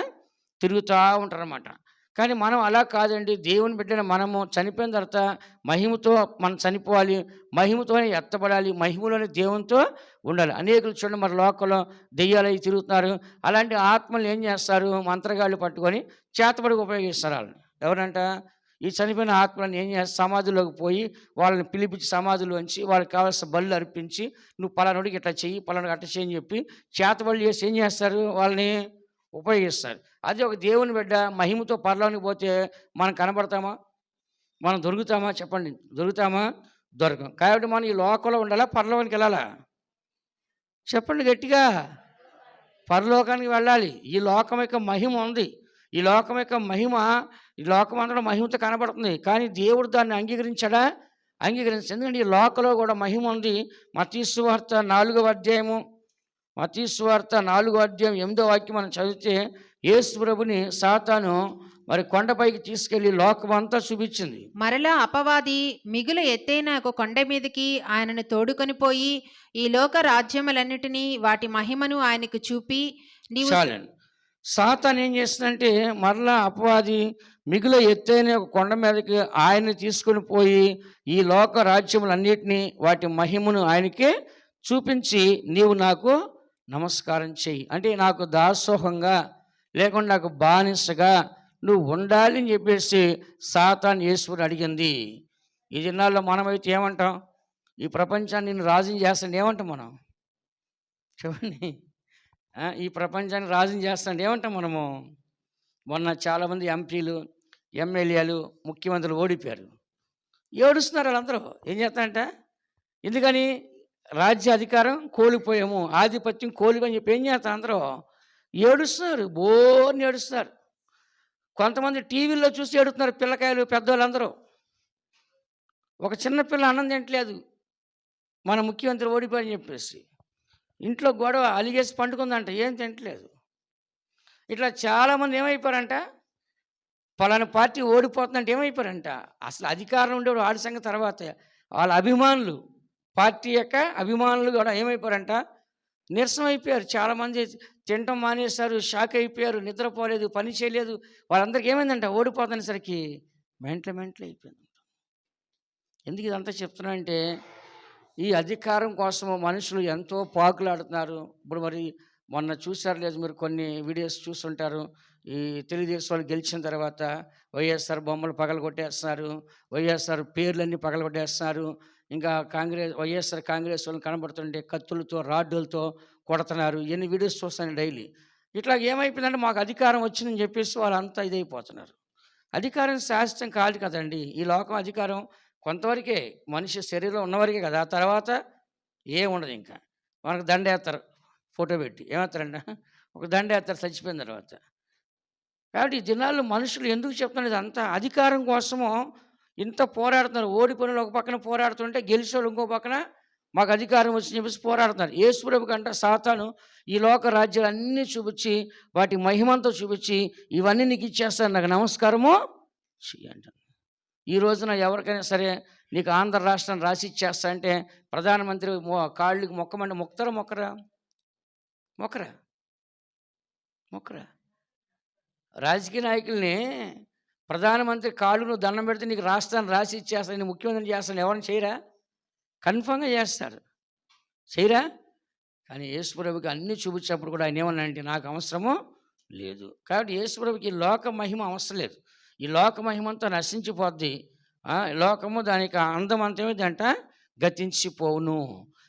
తిరుగుతూ ఉంటారన్నమాట. కానీ మనం అలా కాదండి. దేవుని బిడ్డన మనము చనిపోయిన తర్వాత మహిమతో మనం చనిపోవాలి, మహిమతోనే ఎత్తబడాలి, మహిమలోనే దేవునితో ఉండాలి. అనేకులు చూడండి మరి లోకంలో దెయ్యాలు అవి తిరుగుతున్నారు. అలాంటి ఆత్మలు ఏం చేస్తారు? మంత్రగాళ్ళు పట్టుకొని చేతబడికి ఉపయోగిస్తారు వాళ్ళని. ఎవరంట? ఈ చనిపోయిన ఆత్మలను ఏం చేస్తారు? సమాధిలోకి పోయి వాళ్ళని పిలిపించి సమాధిలోంచి వాళ్ళకి కావాల్సిన బళ్ళు అర్పించి నువ్వు పలానోడికి ఇట్లా చెయ్యి, పలానోడికి అట్లా చేయని చెప్పి చేతబడులు చేసి ఏం చేస్తారు? వాళ్ళని ఉపయోగిస్తారు. అదే ఒక దేవుని బిడ్డ మహిమతో పరలోకానికి పోతే మనం కనబడతామా? మనం దొరుకుతామా? చెప్పండి, దొరుకుతామా? దొరకం. కాబట్టి మనం ఈ లోకంలో ఉండాలా, పరలోకానికి వెళ్ళాలా? చెప్పండి గట్టిగా. పరలోకానికి వెళ్ళాలి. ఈ లోకం యొక్క మహిమ ఉంది. ఈ లోకం యొక్క మహిమ, ఈ లోకం అంతా మహిమతో కనబడుతుంది. కానీ దేవుడు దాన్ని అంగీకరించాడా? అంగీకరించాడు. ఎందుకంటే ఈ లోకంలో కూడా మహిమ ఉంది. మత్తయి సువార్త 4వ అధ్యాయము, మత్తయి సువార్త 4వ అధ్యాయం 8వ వాక్యం మనం చదివితే యేసు ప్రభుని సాతాను మరి కొండపైకి తీసుకెళ్లి లోకమంతా చూపించింది. మరలా అపవాది మిగులు ఎత్తైన ఒక కొండ మీదకి ఆయనను తోడుకొని పోయి ఈ లోక రాజ్యములన్నిటినీ వాటి మహిమను ఆయనకు చూపి నీవు చాలండి. సాతాను ఏం చేస్తుందంటే మరలా అపవాది మిగుల ఎత్తైన ఒక కొండ మీదకి ఆయన్ని తీసుకొని పోయి ఈ లోక రాజ్యములన్నిటినీ వాటి మహిమను ఆయనకే చూపించి నీవు నాకు నమస్కారం చెయ్యి, అంటే నాకు దాసోహంగా లేకుండా నాకు బానిసగా నువ్వు ఉండాలి అని చెప్పేసి సాతాను యేసుని అడిగింది. ఈ దినాల్లో మనమైతే ఏమంటాం? ఈ ప్రపంచాన్ని నేను రాజుని చేస్తాను ఏమంటాం మనం? చెప్పండి. ఈ ప్రపంచాన్ని రాజుని చేస్తాను ఏమంటాం మనము? మొన్న చాలామంది ఎంపీలు, ఎమ్మెల్యేలు, ముఖ్యమంత్రులు ఓడిపోయారు. ఏడుస్తున్నారు వాళ్ళందరూ. ఏం చేస్తారంట? ఎందుకని? రాజ్య అధికారం కోల్పోయాము, ఆధిపత్యం కోల్పోయని చెప్పి ఏం చేస్తారు? అందరూ ఏడుస్తున్నారు, బోర్ని ఏడుస్తున్నారు. కొంతమంది టీవీల్లో చూసి ఏడుతున్నారు, పిల్లకాయలు, పెద్దవాళ్ళందరూ. ఒక చిన్న పిల్ల అన్నం తినట్లేదు, మన ముఖ్యమంత్రి ఓడిపోయని చెప్పేసి ఇంట్లో గొడవ అలిగేసి పండుకుందంట, ఏం తింటలేదు. ఇట్లా చాలామంది ఏమైపోయారంట, పలానా పార్టీ ఓడిపోతుందంటే ఏమైపోయారంట, అసలు అధికారం ఉండేవాడు ఆడి సంగతి తర్వాత, వాళ్ళ అభిమానులు, పార్టీ యొక్క అభిమానులు కూడా ఏమైపోయారంట, నీరసం అయిపోయారు. చాలామంది తినటం మానేశారు, షాక్ అయిపోయారు, నిద్రపోలేదు, పని చేయలేదు. వాళ్ళందరికీ ఏమైందంట, ఓడిపోతునేసరికి మెంటల్ అయిపోయింది. ఎందుకు ఇదంతా చెప్తున్నా అంటే, ఈ అధికారం కోసము మనుషులు ఎంతో పాకులాడుతున్నారు. ఇప్పుడు మరి మొన్న చూసారు లేదు మీరు, కొన్ని వీడియోస్ చూస్తుంటారు. ఈ తెలుగుదేశం వాళ్ళు గెలిచిన తర్వాత వైఎస్ఆర్ బొమ్మలు పగలగొట్టేస్తున్నారు, వైఎస్ఆర్ పేర్లన్నీ పగలగొట్టేస్తున్నారు. ఇంకా వైఎస్ఆర్ కాంగ్రెస్ వాళ్ళు కనబడుతుంటే కత్తులతో రాడ్డులతో కొడుతున్నారు. ఎన్ని వీడియోస్ చూస్తాను డైలీ. ఇట్లా ఏమైపోయిందంటే, మాకు అధికారం వచ్చిందని చెప్పేసి వాళ్ళంతా ఇదైపోతున్నారు. అధికారం శాశ్వతం కాదు కదండి. ఈ లోకం అధికారం కొంతవరకే, మనిషి శరీరం ఉన్నవరకే కదా. ఆ తర్వాత ఏముండదు. ఇంకా మనకు దండేస్తారు, ఫోటో పెట్టి ఏమేస్తారండి, ఒక దండేస్తారు చచ్చిపోయిన తర్వాత. కాబట్టి ఈ దినాల్లో మనుషులు ఎందుకు చెప్తున్నది, అంతా అధికారం కోసము ఇంత పోరాడుతున్నారు. ఓడిపోయిన ఒక పక్కన పోరాడుతుంటే, గెలిచేవాళ్ళు ఇంకో పక్కన మాకు అధికారం వచ్చి చెప్పేసి పోరాడుతున్నారు. యేసుప్రభు కంట సాతాను ఈ లోక రాజ్యాలు అన్నీ చూపించి, వాటి మహిమంతో చూపించి, ఇవన్నీ నీకు ఇచ్చేస్తాను, నాకు నమస్కారము చెయ్యండి. ఈ రోజున ఎవరికైనా సరే నీకు ఆంధ్ర రాష్ట్రం రాసి ఇచ్చేస్తా అంటే, ప్రధానమంత్రి కాళ్ళకి మొక్కమంటే మొక్కరా మొక్కరా మొక్కరా మొక్కరా రాజకీయ నాయకుల్ని ప్రధానమంత్రి కాళ్ళు నువ్వు దండం పెడితే నీకు రాష్ట్రాన్ని రాసి ఇచ్చేస్తాను, నేను ముఖ్యమంత్రి చేస్తాను, ఎవరిని చేయరా? కన్ఫామ్గా చేస్తారు, చేయరా? కానీ యేసుప్రభుకి అన్నీ చూపించినప్పుడు కూడా ఆయన ఏమన్నాడంటే, నాకు అవసరము లేదు. కాబట్టి యేసుప్రభుకి లోక మహిమ అవసరం లేదు. ఈ లోక మహిమంతా నశించిపోద్ది. లోకము దానికి అందం అంతేమిటంట, గతించిపోవును.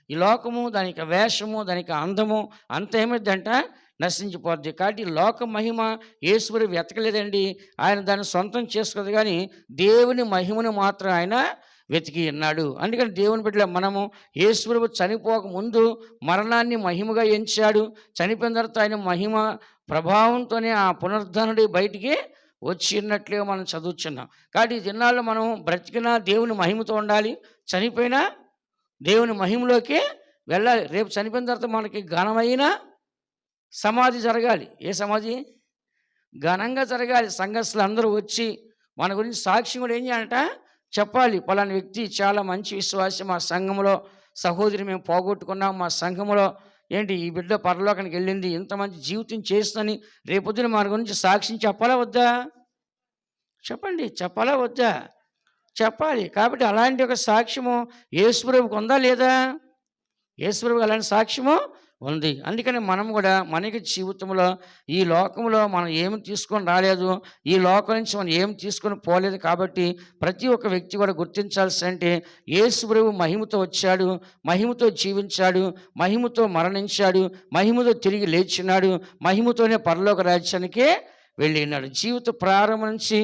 ఈ లోకము దానికి వేషము, దానికి అందము అంత ఏమిటంట, నశించిపోద్ది. కాబట్టి లోక మహిమ యేసుప్రభు వెతకలేదండి. ఆయన దాన్ని సొంతం చేసుకోదు, కానీ దేవుని మహిమను మాత్రం ఆయన వెతికి ఉన్నాడు. అందుకని దేవుని బిడ్డల మనము యేసుప్రభు చనిపోక ముందు మరణాన్ని మహిమగా ఎంచాడు. చనిపోయిన తర్వాత ఆయన మహిమ ప్రభావంతోనే ఆ పునరుద్ధరణుడి బయటికి వచ్చినట్లుగా మనం చదువుతున్నాం. కాబట్టి ఈ దినాల్లో మనం బ్రతికినా దేవుని మహిమతో ఉండాలి, చనిపోయినా దేవుని మహిమలోకి వెళ్ళాలి. రేపు చనిపోయిన తర్వాత మనకి ఘనమైన సమాధి జరగాలి. ఏ సమాధి? ఘనంగా జరగాలి. సంఘస్థులు అందరూ వచ్చి మన గురించి సాక్ష్యం కూడా ఏం చేయాలంట, చెప్పాలి. పలానా వ్యక్తి చాలా మంచి విశ్వాసం, మా సంఘంలో సహోదరి మేము పోగొట్టుకున్నాం, మా సంఘంలో ఏంటి ఈ బిడ్డ పరలోకానికి వెళ్ళింది, ఇంత మంచి జీవితం చేస్తుందని రేపొద్దున మన గురించి సాక్ష్యం చెప్పాలా వద్దా? చెప్పండి, చెప్పాలా వద్దా? చెప్పాలి. కాబట్టి అలాంటి ఒక సాక్ష్యము యేసుప్రభుకు ఉందా లేదా? యేసుప్రభుకు అలాంటి సాక్ష్యము ఉంది. అందుకని మనం కూడా మనకి జీవితంలో ఈ లోకంలో మనం ఏమి తీసుకొని రాలేదు, ఈ లోకం నుంచి మనం ఏమి తీసుకొని పోలేదు. కాబట్టి ప్రతి ఒక్క వ్యక్తి కూడా గుర్తించాల్సి అంటే, యేసుప్రభు మహిమతో వచ్చాడు, మహిమతో జీవించాడు, మహిమతో మరణించాడు, మహిమతో తిరిగి లేచినాడు, మహిమతోనే పరలోక రాజ్యానికి వెళ్ళినాడు. జీవిత ప్రారంభం నుంచి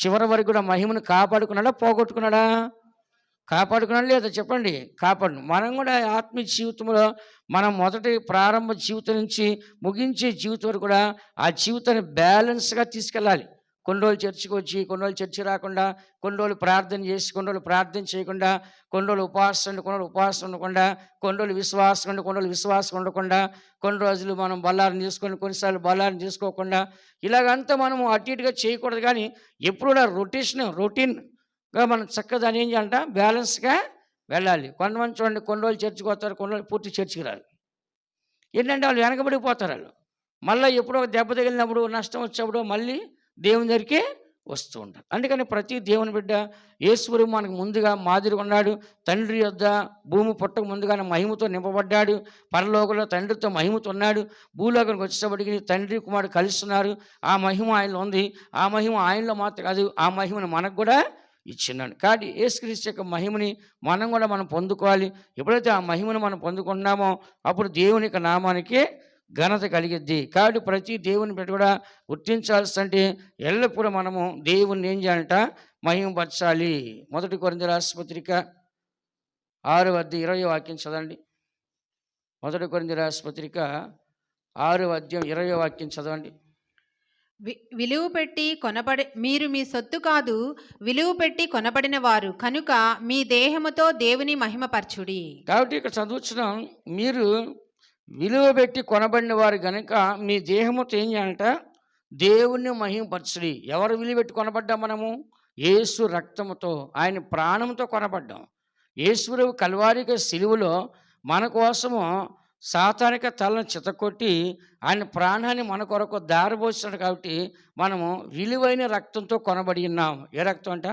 చివరి వరకు కూడా మహిమను కాపాడుకున్నాడా, పోగొట్టుకున్నాడా? కాపాడుకున్నాడు లేదా? చెప్పండి. మనం కూడా ఆత్మీయ జీవితంలో మనం మొదటి ప్రారంభ జీవితం నుంచి ముగించే జీవితం వరకు కూడా ఆ జీవితాన్ని బ్యాలెన్స్గా తీసుకెళ్ళాలి. కొన్ని రోజులు చర్చికి వచ్చి, కొన్ని రోజులు చర్చి రాకుండా, కొన్ని రోజులు ప్రార్థన చేసి, కొన్ని రోజులు ప్రార్థన చేయకుండా, కొన్ని రోజులు ఉపవాసం ఉండి, కొన్ని రోజులు ఉపవాసం ఉండకుండా, కొన్ని రోజులు విశ్వాసం ఉండి, కొన్ని రోజులు విశ్వాసం ఉండకుండా, కొన్ని రోజులు మనం బల్లారం తీసుకొని, కొన్నిసార్లు బల్లారం తీసుకోకుండా, ఇలాగంతా మనము అటు ఇటుగా చేయకూడదు. కానీ ఎప్పుడు కూడా రొటీన్గా మనం చక్కగా దాన్ని ఏం చేయాలంట, బ్యాలెన్స్గా వెళ్ళాలి. కొంతమంది చూడండి, కొన్ని రోజులు చర్చికి వస్తారు, కొన్ని రోజులు పూర్తి చర్చికి రాదు. ఏంటంటే వాళ్ళు వెనకబడిపోతారు. వాళ్ళు మళ్ళీ ఎప్పుడో ఒక దెబ్బ తగిలినప్పుడు, నష్టం వచ్చినప్పుడు మళ్ళీ దేవుని దగ్గరికి వస్తూ ఉంటారు. అందుకని ప్రతి దేవుని బిడ్డ యేసుప్రభు మనకు ముందుగా మాదిరిగా ఉన్నాడు. తండ్రి యొద్ద భూమి పుట్టక ముందుగానే మహిమతో నింపబడ్డాడు. పరలోకంలో తండ్రితో మహిమతో ఉన్నాడు. భూలోకానికి వచ్చేటప్పటికి తండ్రి కుమారుడు కలుస్తున్నారు. ఆ మహిమ ఆయనలో ఉంది. ఆ మహిమ ఆయనలో మాత్రం కాదు, ఆ మహిమను మనకు కూడా ఇచ్చినాడు. కాబట్టి యేసుక్రీస్తు యొక్క మహిమని మనం పొందుకోవాలి. ఎప్పుడైతే ఆ మహిమను మనం పొందుకుంటున్నామో అప్పుడు దేవుని యొక్క నామానికి ఘనత కలిగిద్ది. కాబట్టి ప్రతి దేవుని బిడ్డ కూడా గుర్తించాల్సి అంటే, ఎల్లప్పుడూ మనము దేవుణ్ణి ఏం చేయాలంట, మహిమపరచాలి. 1 కొరింథీయుల రాసిన పత్రిక 6:20 వాక్యం చదవండి. 1 కొరింథీయుల రాసిన పత్రిక 6:20 వాక్యం చదవండి. విలువ పెట్టి మీరు మీ సొత్తు కాదు, విలువ పెట్టి కొనబడిన వారు కనుక మీ దేహముతో దేవుని మహిమపరచుడి. కాబట్టి ఇక్కడ చదువుతున్నాం, మీరు విలువ పెట్టి కొనబడిన వారు గనుక మీ దేహముతో ఏం చేయాలంట, దేవుణ్ణి మహిమపరచుడి. ఎవరు విలువ పెట్టి కొనబడ్డాం మనము? యేసు రక్తముతో, ఆయన ప్రాణంతో కొనబడ్డాం. యేసువు కల్వారిక సిలువలో మన కోసము సాతానిక తలను చితకొట్టి ఆయన ప్రాణాన్ని మన కొరకు దారబోసాడు. కాబట్టి మనము విలువైన రక్తంతో కొనబడి ఉన్నాం. ఏ రక్తం అంట?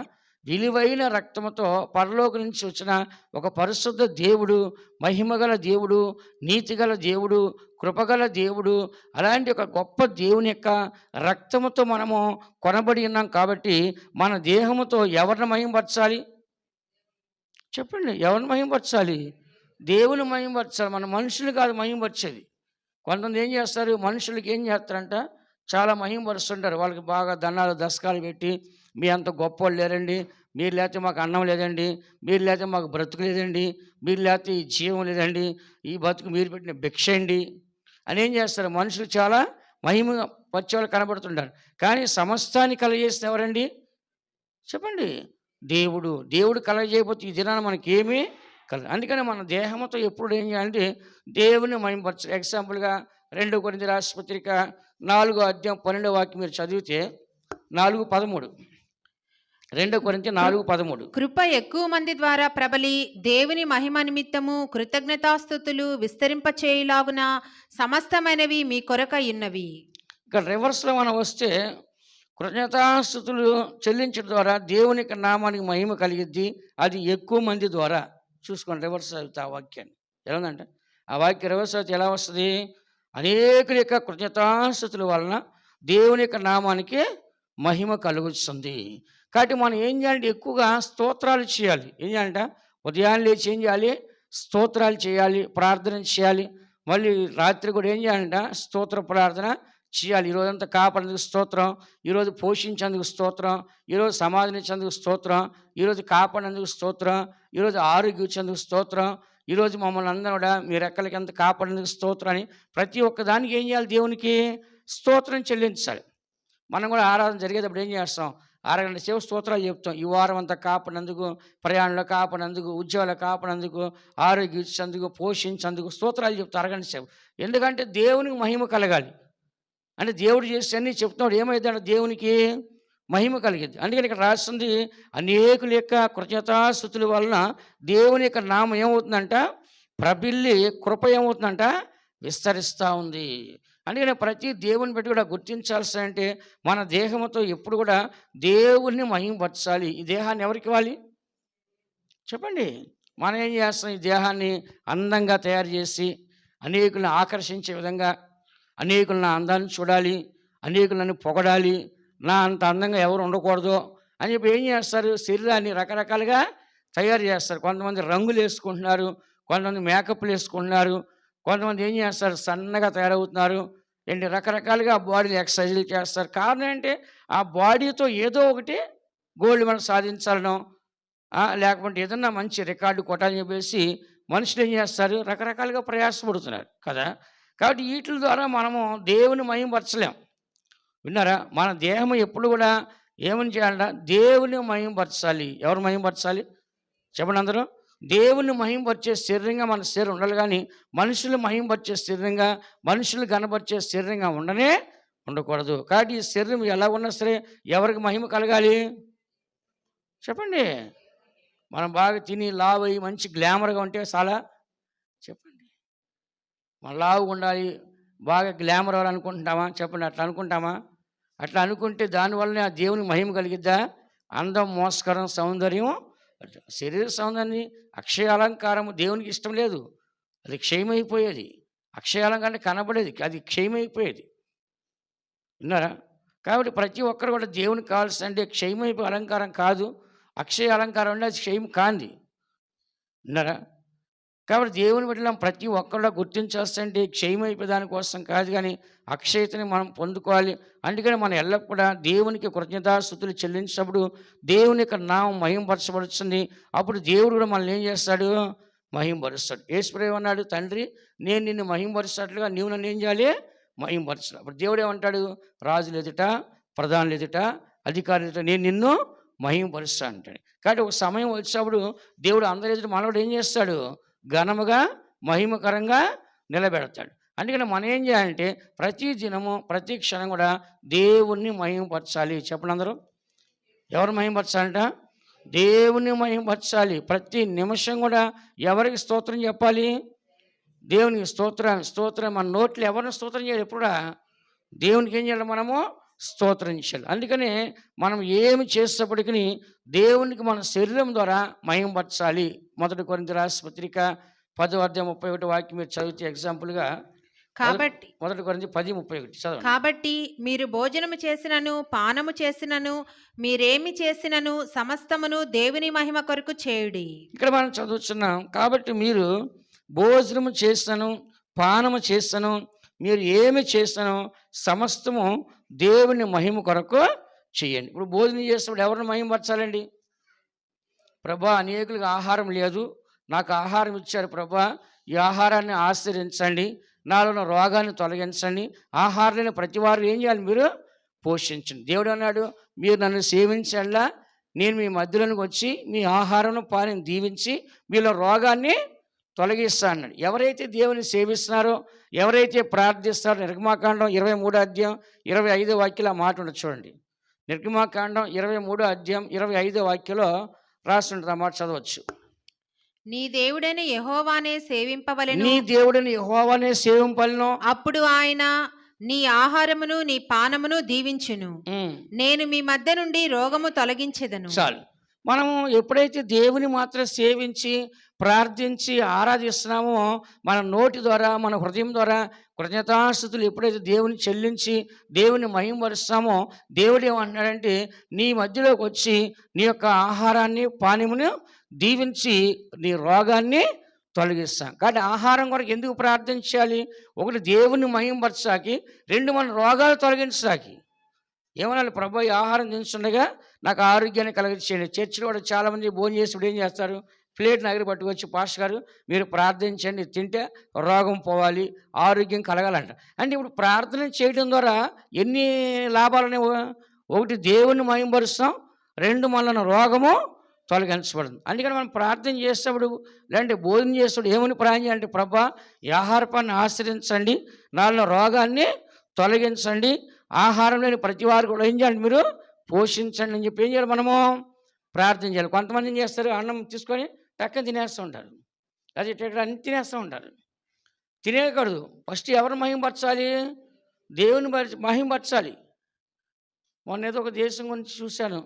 విలువైన రక్తంతో పరలోకం నుంచి వచ్చిన ఒక పరిశుద్ధ దేవుడు, మహిమగల దేవుడు, నీతిగల దేవుడు, కృపగల దేవుడు, అలాంటి ఒక గొప్ప దేవుని యొక్క రక్తముతో మనము కొనబడి ఉన్నాం. కాబట్టి మన దేహముతో ఎవరిని మహిమపరచాలి చెప్పండి? ఎవరిని మహిమపరచాలి? దేవుని మహిమపరచాలి. మన మనుషులు కాదు మహిమపరిచేది. కొంతమంది ఏం చేస్తారు, మనుషులకి ఏం చేస్తారంట, చాలా మహిమపరుస్తుంటారు. వాళ్ళకి బాగా దండాలు దశకాలు పెట్టి, మీ అంత గొప్పవాళ్ళు లేరండి, మీరు లేకపోతే మాకు అన్నం లేదండి, మీరు లేకపోతే మాకు బ్రతుకు లేదండి, మీరు లేకపోతే ఈ జీవం లేదండి, ఈ బతుకు మీరు పెట్టిన భిక్ష అండి అని ఏం చేస్తారు, మనుషులు చాలా మహిమ పరిచేవాళ్ళు కనబడుతుంటారు. కానీ సమస్తాన్ని కలగజేసిన ఎవరండి చెప్పండి? దేవుడు. దేవుడు కలగజేయకపోతే ఈ దినాన మనకేమీ కలదు. అందుకని మన దేహంతో ఎప్పుడు ఏం చేయాలంటే దేవుని మహిమపరచాలి. ఎగ్జాంపుల్గా 2 కొరింథీ రాసిన పత్రిక 4వ అధ్యాయం 12వ వాక్యం మీరు చదివితే 4:13. 2 కొరింథీ 4:13. కృప ఎక్కువ మంది ద్వారా ప్రబలి దేవుని మహిమ నిమిత్తము కృతజ్ఞతాస్తుతులు విస్తరింపచేయులాగున సమస్తమైనవి మీ కొరకై ఉన్నవి. ఇక్కడ రివర్స్లో మనం వస్తే, కృతజ్ఞతాస్తుతులు చెల్లించడం ద్వారా దేవుని యొక్క నామానికి మహిమ కలిగిద్ది. అది ఎక్కువ మంది ద్వారా. చూసుకోండి, రివర్స్ అవుతుంది ఆ వాక్యాన్ని. ఎలా ఉందంటే, ఆ వాక్యం రివర్స్ అయితే ఎలా వస్తుంది? అనేకుల యొక్క కృతజ్ఞతాస్తుతుల వలన దేవుని యొక్క నామానికి మహిమ కలుగుతుంది. కాబట్టి మనం ఏం చేయాలంటే ఎక్కువగా స్తోత్రాలు చేయాలి. ఏం చేయాలంట? ఉదయాన్నే లేచి ఏం చేయాలి? స్తోత్రాలు చేయాలి, ప్రార్థన చేయాలి. మళ్ళీ రాత్రి కూడా ఏం చేయాలంట? స్తోత్ర ప్రార్థన చేయాలి. ఈరోజంతా కాపాడేందుకు స్తోత్రం, ఈరోజు పోషించేందుకు స్తోత్రం, ఈరోజు సమాధానించేందుకు స్తోత్రం, ఈరోజు కాపాడేందుకు స్తోత్రం, ఈరోజు ఆరోగ్యం ఇచ్చేందుకు స్తోత్రం, ఈరోజు మమ్మల్ని అందరూ కూడా మీ రెక్కలకి ఎంత కాపాడేందుకు స్తోత్రం అని ప్రతి ఒక్క దానికి ఏం చేయాలి? దేవునికి స్తోత్రం చెల్లించాలి. మనం కూడా ఆరాధన జరిగేటప్పుడు ఏం చేస్తాం? 6 గంటల సేపు స్తోత్రాలు చెప్తాం. ఈ వారం అంతా కాపాడినందుకు, ప్రయాణంలో కాపాడినందుకు, ఉద్యోగాలు కాపాడినందుకు, ఆరోగ్యం ఇచ్చేందుకు, పోషించేందుకు స్తోత్రాలు చెప్తాం 6 గంటల సేపు. ఎందుకంటే దేవునికి మహిమ కలగాలి. అంటే దేవుడు చేసి అన్నీ చెప్తున్నాడు. ఏమైందంటే దేవునికి మహిమ కలిగింది. అందుకని ఇక్కడ రాస్తుంది, అనేకుల యొక్క కృతజ్ఞతాస్తుతుల వలన దేవుని యొక్క నామం ఏమవుతుందంట? ప్రబిల్లి, కృప ఏమవుతుందంట? విస్తరిస్తూ ఉంది. అందుకని ప్రతి దేవుని బట్టి కూడా గుర్తించాల్సి అంటే మన దేహంతో ఎప్పుడు కూడా దేవుణ్ణి మహిమపరచాలి. ఈ దేహాన్ని ఎవరికి ఇవ్వాలి చెప్పండి? మనం ఏం చేస్తాం? ఈ దేహాన్ని అందంగా తయారు చేసి అనేకులను ఆకర్షించే విధంగా, అనేకులు నా అందాన్ని చూడాలి, అనేకులను పొగడాలి, నా అంత అందంగా ఎవరు ఉండకూడదు అని చెప్పి ఏం చేస్తారు? శరీరాన్ని రకరకాలుగా తయారు చేస్తారు. కొంతమంది రంగులు వేసుకుంటున్నారు, కొంతమంది మేకప్లు వేసుకుంటున్నారు, కొంతమంది ఏం చేస్తారు? సన్నగా తయారవుతున్నారు. ఏంటి రకరకాలుగా బాడీలు ఎక్సర్సైజులు చేస్తారు. కారణం ఏంటి? ఆ బాడీతో ఏదో ఒకటి గోల్డ్ మనం సాధించాలనో, లేకపోతే ఏదన్నా మంచి రికార్డు కొట్టాలని చెప్పేసి మనుషులు ఏం చేస్తారు? రకరకాలుగా ప్రయాసపడుతున్నారు కదా. కాబట్టి వీటి ద్వారా మనము దేవుని మహిమపరచలేం. విన్నారా? మన దేహం ఎప్పుడు కూడా ఏమని చేయాలంట? దేవుని మహిమపరచాలి. ఎవరు మహిమపరచాలి చెప్పండి అందరూ? దేవుని మహిమపరిచే శరీరంగా మన శరీరం ఉండాలి. కానీ మనుషులు మహిమపరిచే శరీరంగా, మనుషులు కనపరిచే శరీరంగా ఉండకూడదు. కాబట్టి ఈ శరీరం ఎలా ఉన్నా సరే ఎవరికి మహిమ కలగాలి చెప్పండి? మనం బాగా తిని లావు అయ్యి మంచి గ్లామర్గా ఉంటే చాలా చెప్పండి? మన లావుగా ఉండాలి, బాగా గ్లామర్ అవ్వాలనుకుంటున్నామా చెప్పండి? అట్లా అనుకుంటామా? అట్లా అనుకుంటే దానివల్లనే ఆ దేవునికి మహిమ కలిగిద్దా? అందం, మోస్కరం, సౌందర్యం, శరీర సౌందర్యాన్ని, అక్షయ అలంకారము దేవునికి ఇష్టం లేదు. అది క్షయమైపోయేది. అక్షయ అలంకారం కనబడేది, అది క్షయమైపోయేది. విన్నారా? కాబట్టి ప్రతి ఒక్కరు కూడా దేవునికి కావాల్సిన అంటే క్షయమైపోయే అలంకారం కాదు, అక్షయ అలంకారం అంటే అది క్షయం కాంది. విన్నారా? కాబట్టి దేవుని బట్టి ప్రతి ఒక్కరు గుర్తించాల్సింటే క్షయమైపోయే దానికోసం కాదు, కానీ అక్షయతని మనం పొందుకోవాలి. అందుకని మనం ఎల్లప్పుడూ దేవునికి కృతజ్ఞతాస్తుతులు చెల్లించినప్పుడు దేవుని యొక్క నామం మహిమపరచబడుతుంది. అప్పుడు దేవుడు కూడా మనల్ని ఏం చేస్తాడు? మహిమపరుస్తాడు. యేసుప్రభువు అన్నాడు, తండ్రి నేను నిన్ను మహిమపరిచినట్లుగా నీవు నన్ను ఏం చేయాలి? మహిమపరచాలి. అప్పుడు దేవుడు ఏమంటాడు? రాజులు ఎదుట, ప్రధానులు ఎదుట, అధికారులు ఎదుట నేను నిన్ను మహిమపరుస్తా అంటాడు. కాబట్టి ఒక సమయం వచ్చినప్పుడు దేవుడు అందరి ఎదుట మనవడు ఏం చేస్తాడు? ఘనముగా మహిమకరంగా నిలబెడతాడు. అందుకని మనం ఏం చేయాలంటే ప్రతి దినము ప్రతి క్షణం కూడా దేవుణ్ణి మహిమపరచాలి. చెప్పండి అందరూ. ఎవరు మహిమపరచాలంట? దేవుణ్ణి మహిమపరచాలి. ప్రతి నిమిషం కూడా ఎవరికి స్తోత్రం చెప్పాలి? దేవునికి స్తోత్రం. మన నోట్లో ఎవరిని స్తోత్రం చేయాలి? ఎప్పుడా దేవునికి ఏం చేయాలి? మనము స్తోత్రం చేయాలి. అందుకని మనం ఏమి చేసేటప్పటికీ దేవునికి మన శరీరం ద్వారా మహిమపరచాలి. 1 కొరింథీ రాసిన పత్రిక 10:31 వాక్యం మీరు చదివితే ఎగ్జాంపుల్గా, కాబట్టి 1 కొరింథీ 10:31 చదవండి. కాబట్టి మీరు భోజనము చేసినను పానము చేసినను మీరేమి చేసినను సమస్తమును దేవుని మహిమ కొరకు చేయుడి. ఇక్కడ మనం చదువుతున్నాం. కాబట్టి మీరు భోజనము చేస్తాను, పానము చేస్తాను, మీరు ఏమి చేస్తాను సమస్తము దేవుని మహిమ కొరకు చేయండి. ఇప్పుడు భోజనం చేసినప్పుడు ఎవరిని మహిమపరచాలండి? ప్రభా, అనేకులకు ఆహారం లేదు, నాకు ఆహారం ఇచ్చారు ప్రభా, ఈ ఆహారాన్ని ఆశ్రయించండి, నాలో ఉన్న రోగాన్ని తొలగించండి, ఆహారం లేని ప్రతి వారు ఏం చేయాలి? మీరు పోషించండి. దేవుడు అన్నాడు, మీరు నన్ను సేవించండిలా, నేను మీ మధ్యలోనికి వచ్చి మీ ఆహారం పాని దీవించి మీలో రోగాన్ని తొలగిస్తా అన్నాడు. ఎవరైతే దేవుని సేవిస్తున్నారో, ఎవరైతే ప్రార్థిస్తారో, నిర్గమాకాండం 23:25 వాక్యంలో ఆ మాట ఉండదు చూడండి. నిర్గమాకాండం 23:25 వాక్యంలో రాసి ఉంటుంది. ఆ మాట చదవచ్చు. నీ దేవుడైన యెహోవానే సేవింపవలెను, నీ దేవుడిని యెహోవానే సేవింపవలెను, అప్పుడు ఆయన నీ ఆహారమును నీ పానమును దీవించును, నేను మీ మధ్య నుండి రోగము తొలగించెదను. చాలు. మనము ఎప్పుడైతే దేవుని మాత్రం సేవించి ప్రార్థించి ఆరాధిస్తున్నామో, మన నోటి ద్వారా మన హృదయం ద్వారా కృతజ్ఞతాస్తుతులు ఎప్పుడైతే దేవుని చెల్లించి దేవుని మహిమపరుస్తామో, దేవుడు ఏమంటున్నాడంటే నీ మధ్యలోకి వచ్చి నీ యొక్క ఆహారాన్ని పానీయమును దీవించి నీ రోగాన్ని తొలగిస్తాం. కాబట్టి ఆహారం కొరకు ఎందుకు ప్రార్థించాలి? ఒకటి దేవుని మహిమపరచాకి, 2 మన రోగాలు తొలగించాకి. ఏమనాలి? ప్రభు, ఈ ఆహారం తింటుండగా నాకు ఆరోగ్యాన్ని కలిగించేయండి. చర్చిలో కూడా చాలామంది భోజనం చేసినప్పుడు ఏం చేస్తారు? ప్లేట్ నగరి పట్టుకొచ్చి, పాస్టర్ గారు మీరు ప్రార్థించండి, తింటే రోగం పోవాలి, ఆరోగ్యం కలగాలంట. అంటే ఇప్పుడు ప్రార్థన చేయడం ద్వారా ఎన్ని లాభాలని? ఒకటి దేవుని మహిమపరుస్తాం, 2 మనల్ని రోగము తొలగించబడుతుంది. అందుకని మనం ప్రార్థన చేసేటప్పుడు లేదంటే భోజనం చేసేటప్పుడు ఏమని ప్రార్థన చేయాలంటే, ప్రభా, ఈ ఆహారపాన్ని ఆశ్రయించండి, నాలో రోగాన్ని తొలగించండి, ఆహారం లేని ప్రతి వారు కూడా ఏం చేయాలి? మీరు పోషించండి అని చెప్పి ఏం చేయాలి? మనము ప్రార్థన చేయాలి. కొంతమంది ఏం చేస్తారు? అన్నం తీసుకొని టక్కన తినేస్తూ ఉంటారు, అది అన్ని తినేస్తూ ఉంటారు. తినేయకూడదు. ఫస్ట్ ఎవరు మహిమపరచాలి? దేవుని మహిమపరచాలి. మొన్న ఏదో ఒక దేశం గురించి చూశాను,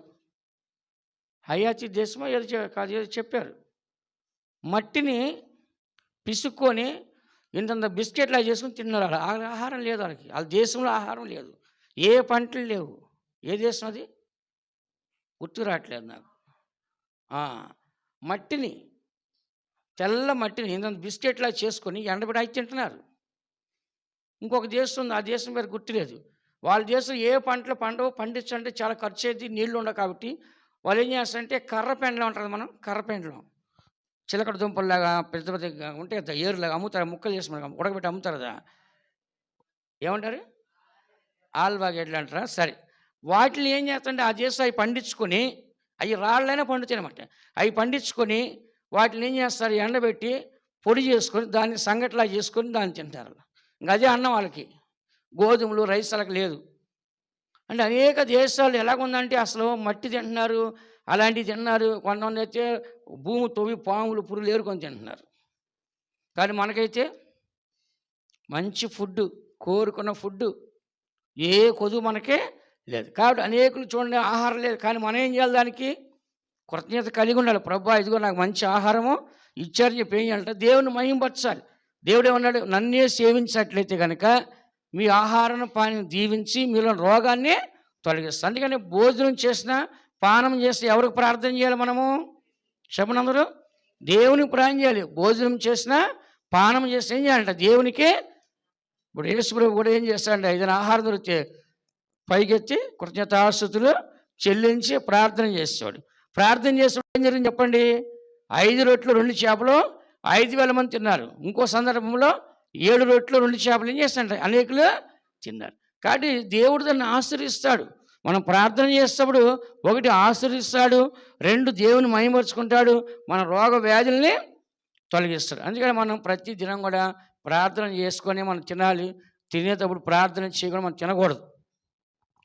హయాతి దేశమో ఏదో కాదు ఏదో చెప్పారు. మట్టిని పిసుక్కొని ఇంతంత బిస్కెట్లా చేసుకుని తిన్నారు. వాళ్ళ ఆహారం లేదు, వాళ్ళ దేశంలో ఆహారం లేదు, ఏ పంటలు లేవు. ఏ దేశం అది? గుర్తు రావట్లేదు నాకు. మట్టిని, తెల్ల మట్టిని ఇంతంత బిస్కెట్లా చేసుకొని ఎండబెట్టి అవి తింటున్నారు. ఇంకొక దేశం ఉంది, ఆ దేశం పేరు గుర్తులేదు. వాళ్ళ దేశం ఏ పంటలు పండించాలంటే చాలా ఖర్చు అయింది, నీళ్లు ఉండవు. కాబట్టి వాళ్ళు ఏం చేస్తారంటే కర్ర పెండలం ఉంటుంది, మనం కర్ర పెండలం, చిలకడ దుంపల్లాగా పెద్ద పెద్దగా ఉంటే ఏరులాగా అమ్ముతారు, ముక్కలు చేసి మనకు ఉడకబెట్టి అమ్ముతారు కదా, ఏమంటారు? ఆల్వాగెడ్లు అంటారా? సరే, వాటిని ఏం చేస్తారంటే ఆ దేశం అవి పండించుకొని, అవి రాళ్ళైనా పండుతాయన్నమాట, అవి పండించుకొని వాటిని ఏం చేస్తారు? ఎండబెట్టి పొడి చేసుకొని దాన్ని సంగట్లా చేసుకొని దాన్ని తింటారు. ఇంకా అదే అన్నం వాళ్ళకి. గోధుమలు, రైస్ వాళ్ళకి లేదు. అంటే అనేక దేశాలు ఎలాగుందంటే అసలు మట్టి తింటున్నారు, అలాంటివి తిన్నారు. కొంతమంది అయితే భూమి తవ్వి పాములు పురుగులు ఏరుకొని తింటున్నారు. కానీ మనకైతే మంచి ఫుడ్, కోరుకున్న ఫుడ్, ఏ కొదువు మనకే లేదు. కాబట్టి అనేకులు చూడండి ఆహారం లేదు, కానీ మనం ఏం చేయాలి? దానికి కృతజ్ఞత కలిగి ఉండాలి. ప్రభా, ఇదిగో నాకు మంచి ఆహారము ఇచ్చారని చెప్పి ఏం చేయాలంటే దేవుని మహిమపరచాలి. దేవుడు ఏమన్నాడు? నన్నే సేవించినట్లయితే కనుక మీ ఆహారం పానీయం దీవించి మీలో రోగాన్ని తొలగిస్తాను. అందుకని భోజనం చేసిన పానం చేస్తే ఎవరికి ప్రార్థన చేయాలి? మనము చెప్పండి అందరూ. దేవునికి ప్రార్థన చేయాలి. భోజనం చేసిన పానం చేస్తే ఏం చేయాలంట? దేవునికి. ఇప్పుడు యేసుప్రభు కూడా ఏం చేస్తాడంటే ఏదైనా ఆహారం దొరికితే పైకెత్తి కృతజ్ఞతాస్తుతులు చెల్లించి ప్రార్థన చేసేవాడు. ప్రార్థన చేసేవాడు ఏం జరిగింది చెప్పండి? 5 రొట్టెలు 2 చేపలు 5,000 మంది తిన్నారు. ఇంకో సందర్భంలో 7 రొట్టెలు 2 చేపలు ఏం చేస్తాడంట అనేకులు తిన్నారు. కాబట్టి దేవుడు దాన్ని ఆశీర్వదిస్తాడు. మనం ప్రార్థన చేసేటప్పుడు ఒకటి ఆశీర్వదిస్తాడు, 2 దేవుని మహిమపరుచుకుంటాడు, మన రోగ వ్యాధుల్ని తొలగిస్తాడు. అందుకని మనం ప్రతి దినం కూడా ప్రార్థన చేసుకొని మనం తినాలి. తినేటప్పుడు ప్రార్థన చేయకుండా మనం తినకూడదు.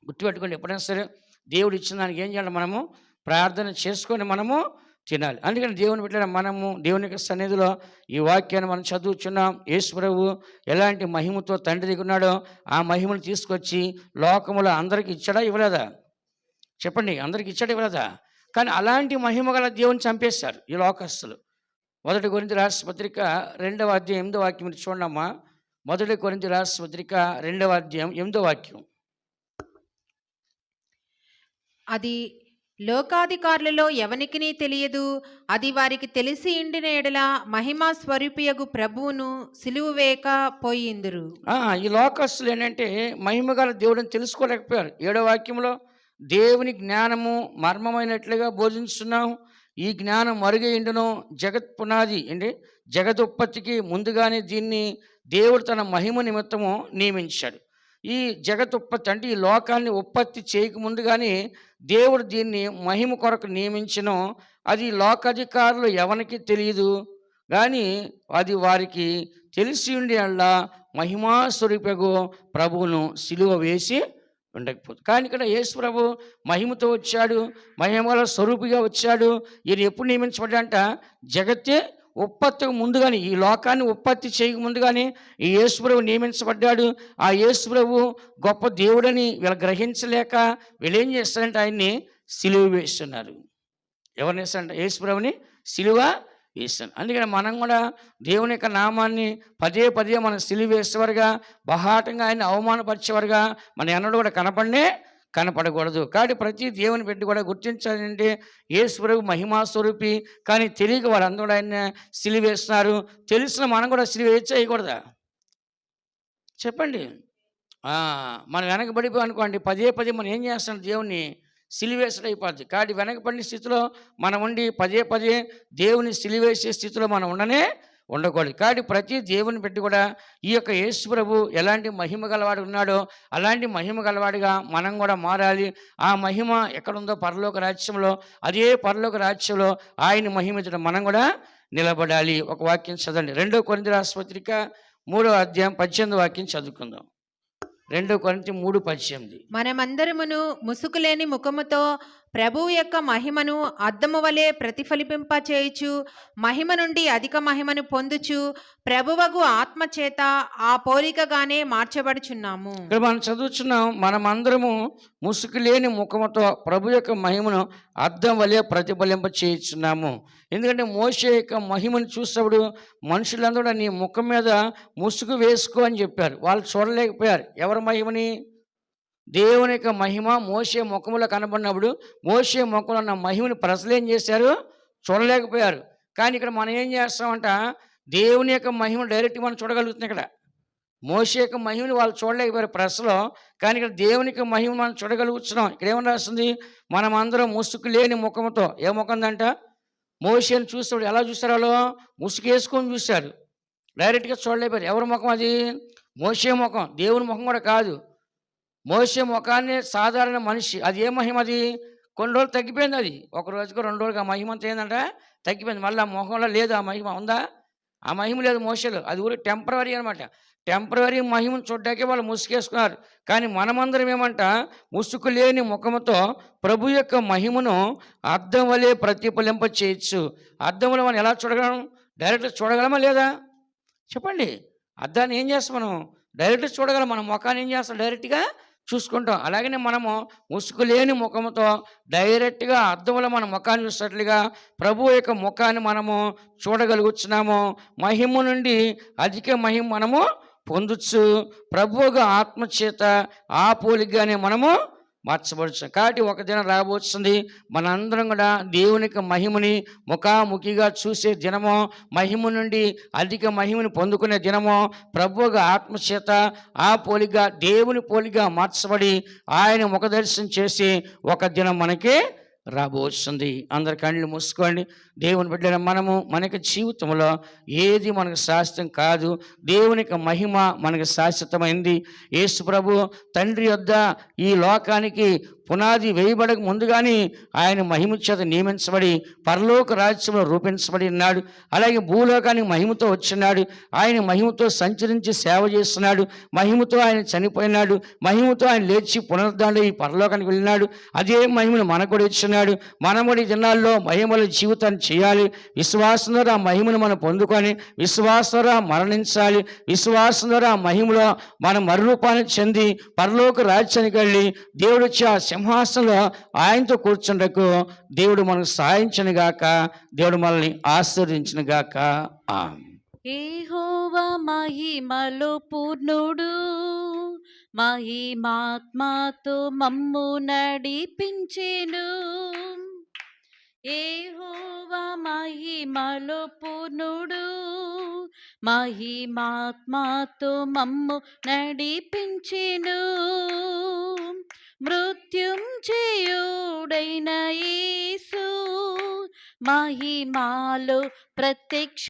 గుర్తుపెట్టుకోండి, ఎప్పుడైనా సరే దేవుడు ఇచ్చిన దానికి ఏం చేయాలి, మనము ప్రార్థన చేసుకొని మనము తినాలి. అందుకని దేవుని బిడ్డలారా, మనము దేవుని యొక్క సన్నిధిలో ఈ వాక్యాన్ని మనం చదువుచున్నాం. యేసు ప్రభువు ఎలాంటి మహిమతో తండ్రి దగ్గర ఉన్నాడో ఆ మహిమను తీసుకొచ్చి లోకములో అందరికీ ఇచ్చాడా ఇవ్వలేదా? చెప్పండి, అందరికి ఇచ్చాడా ఇవ్వలేదా? కానీ అలాంటి మహిమ గల దేవుని చంపేశారు ఈ లోకస్తులు. 1 కొరింథీ రాసిన పత్రిక 2వ అధ్యాయం 8వ వాక్యం మీరు చూడమ్మా. 1 కొరింథీ రాసిన పత్రిక 2వ అధ్యాయం 8వ వాక్యం. అది లోకాధికారులలో ఎవనికినీ తెలియదు. అది వారికి తెలిసి ఉండిన ఎడల మహిమా స్వరూపియగు ప్రభువును సిలువ వేయక పోయిందురు. ఈ లోకస్తులు ఏంటంటే మహిమ గల దేవుడిని తెలుసుకోలేకపోయారు. 7వ వాక్యంలో దేవుని జ్ఞానము మర్మమైనట్లుగా బోధించున్నాం. ఈ జ్ఞానం మరుగైండును జగత్ పునాది జగదుత్పత్తికి ముందుగానే దీన్ని దేవుడు తన మహిమ నిమిత్తము నియమించాడు. ఈ జగతుత్పత్తి అంటే ఈ లోకాన్ని ఉత్పత్తి చేయక ముందుగానే దేవుడు దీన్ని మహిమ కొరకు నియమించను. అది లోకాధికారులు ఎవరికి తెలియదు, కానీ అది వారికి తెలిసి ఉండి అలా మహిమా స్వరూపగు ప్రభువును సిలువ వేసి ఉండకపోదు. కానీ ఇక్కడ యేసు ప్రభు మహిమతో వచ్చాడు, మహిమల స్వరూపిగా వచ్చాడు. ఈయన ఎప్పుడు నియమించబడ్డంట, జగత్తే ఉత్పత్తికి ముందుగానే, ఈ లోకాన్ని ఉత్పత్తి చేయక ముందుగానే ఈ యేసు ప్రభు నియమించబడ్డాడు. ఆ యేసు ప్రభు గొప్ప దేవుడని వీళ్ళు గ్రహించలేక వీళ్ళు ఏం చేస్తారంటే ఆయన్ని సిలువ వేస్తున్నారు. ఎవరిని వేస్తారంట? యేసు ప్రభుని సిలువ వేస్తాను. అందుకని మనం కూడా దేవుని యొక్క నామాన్ని పదే పదే మనం సిలువ వేసేవారుగా, బహాటంగా ఆయన అవమానపరిచేవారుగా మన ఎన్నడూ కూడా కనపడకూడదు. కాబట్టి ప్రతి దేవుని పెట్టి కూడా గుర్తించాలంటే యేసు ప్రభు మహిమా స్వరూపి, కానీ తెలియక వాళ్ళందరూ ఆయన సిలువ వేస్తున్నారు. తెలిసిన మనం కూడా సిలువ వేయకూడదా? చెప్పండి. మనం వెనకబడిపోయి అనుకోండి, పదే పదే మనం ఏం చేస్తాం, దేవుణ్ణి సిలివేసడం అయిపోద్ది. కాబట్టి వెనకబడిన స్థితిలో మనం ఉండి పదే పదే దేవుని సిలివేసే స్థితిలో మనం ఉండకూడదు. కాబట్టి ప్రతి దేవుని పెట్టి కూడా ఈ యొక్క యేసు ప్రభు ఎలాంటి మహిమ గలవాడు ఉన్నాడో అలాంటి మహిమ గలవాడిగా మనం కూడా మారాలి. ఆ మహిమ ఎక్కడుందో పరలోక రాజ్యంలో, అదే పరలోక రాజ్యంలో ఆయన మహిమ మనం కూడా నిలబడాలి. ఒక వాక్యం చదవండి. 2 కొరింథీ రాసిన పత్రిక 3వ అధ్యాయం 18వ వాక్యం చదువుకుందాం. 2 కొరింథీ 3:18. మనమందరమును ముసుకులేని ముఖముతో ప్రభువు యొక్క మహిమను అద్దము వలె ప్రతిఫలింప చేయుచు మహిమ నుండి అధిక మహిమను పొందుచు ప్రభువగు ఆత్మ చేత ఆ పోలికగానే మార్చబడుచున్నాము. ఇక్కడ మనం చదువుచున్నాం, మనమందరము ముసుగు లేని ముఖముతో ప్రభు యొక్క మహిమను అద్దం వలె ప్రతిఫలింప చేయుచున్నాము. ఎందుకంటే మోషే యొక్క మహిమను చూసినప్పుడు మనుషులందరూ నీ ముఖం మీద ముసుగు వేసుకో అని చెప్పారు. వాళ్ళు చూడలేకపోయారు ఎవరి మహిమని. దేవుని యొక్క మహిమ మోషే ముఖములో కనబడినప్పుడు మోషే ముఖంలో ఉన్న మహిమని ప్రజలు ఏం చేశారు, చూడలేకపోయారు. కానీ ఇక్కడ మనం ఏం చేస్తామంట, దేవుని యొక్క మహిమ డైరెక్ట్గా మనం చూడగలుగుతున్నాం. ఇక్కడ మోషే యొక్క మహిమని వాళ్ళు చూడలేకపోయారు ప్రజలో, కానీ ఇక్కడ దేవుని యొక్క మహిమ మనం చూడగలుగుతున్నాం. ఇక్కడ ఏమని రాస్తుంది, మనం అందరం ముసుగు లేని ముఖంతో, ఏ ముఖం అంట, మోషేని చూస్తాడు ఎలా చూస్తారు, వాళ్ళు ముసుగు వేసుకొని చూశారు, డైరెక్ట్గా చూడలేకపోయారు. ఎవరి ముఖం అది? మోషే ముఖం. దేవుని ముఖం కూడా కాదు, మోషే ముఖాన్ని సాధారణ మనిషి. అది ఏ మహిమ? అది కొన్ని రోజులు తగ్గిపోయింది. అది ఒక రోజుకు 2 రోజులకు ఆ మహిమ అంతా ఏంటంటే తగ్గిపోయింది. మళ్ళీ ఆ ముఖంలో లేదు ఆ మహిమ. ఉందా? ఆ మహిమ లేదు మోషేలో. అది ఊరి టెంపరరీ అనమాట. టెంపరరీ మహిమను చూడ్డాకే వాళ్ళు ముసుగేసుకున్నారు. కానీ మనమందరం ఏమంట, ముసుగు లేని ముఖముతో ప్రభు యొక్క మహిమను అద్దం వలె ప్రతిఫలింప చేయొచ్చు. అద్దంలో మనం ఎలా చూడగలం? డైరెక్ట్గా చూడగలమా లేదా? చెప్పండి. అద్దాన్ని ఏం చేస్తాం మనం? డైరెక్ట్గా చూడగలం. మన ముఖాన్ని ఏం చేస్తాం? డైరెక్ట్గా చూసుకుంటాం. అలాగనే మనము ముసుగు లేని ముఖముతో డైరెక్ట్గా అద్దంలో మన ముఖాన్ని చూసినట్లుగా ప్రభు యొక్క ముఖాన్ని మనము చూడగలుగుతున్నాము. మహిమ నుండి అధిక మహిమ మనము పొందొచ్చు. ప్రభువుగా ఆత్మచేత ఆ పోలికగానే మనము మార్చబడుచు. కాబట్టి ఒక దినం రాబోతుంది, మనందరం కూడా దేవునికి మహిమని ముఖాముఖిగా చూసే దినము, మహిమ నుండి అధిక మహిమని పొందుకునే దినము, ప్రభువుగా ఆత్మచేత ఆ పోలిగా దేవుని పోలిగా మార్చబడి ఆయన ముఖదర్శనం చేసి ఒక దినం మనకి రాబోతుంది. అందరి కళ్ళు మూసుకోండి. దేవుని బిడ్డల మనము మనకి జీవితంలో ఏది మనకు శాశ్వతం కాదు. దేవునికి మహిమ మనకు శాశ్వతమైంది. యేసు ప్రభు తండ్రి యొద్ద ఈ లోకానికి పునాది వేయబడక ముందుగానే ఆయన మహిమ చేత నియమించబడి పరలోక రాజ్యంలో రూపించబడి ఉన్నాడు. అలాగే భూలోకానికి మహిమతో వచ్చినాడు. ఆయన మహిమతో సంచరించి సేవ చేస్తున్నాడు. మహిమతో ఆయన చనిపోయినాడు. మహిమతో ఆయన లేచి పునరుద్ధానుడై ఈ పరలోకానికి వెళ్ళినాడు. అదే మహిమను మనకు కూడా ఇచ్చినాడు. మనముడి దినాల్లో మహిమల జీవితాన్ని చేయాలి. విశ్వాసం ద్వారా ఆ మహిమను మనం పొందుకొని విశ్వాసం ద్వారా మరణించాలి. విశ్వాసం ద్వారా ఆ మహిమలో మనం మరురూపాన్ని చెంది పరలోక రాజ్యానికి వెళ్ళి దేవుడు వచ్చి ఆ సింహాసనంలో ఆయనతో కూర్చుండకు దేవుడు మనకు సాయించను గాక. దేవుడు మనల్ని ఆశీర్వదించిన గాక. ఆమేన్. యెహోవా మహిమలో పూర్ణుడు, మహిమాత్మతో మమ్ము నడిపించెను. యెహోవా మహిమలో పూర్ణుడు, మహిమాత్మతో మమ్ము నడిపించెను. మృత్యుంజయుడైన యేసు మహిమలో ప్రత్యక్ష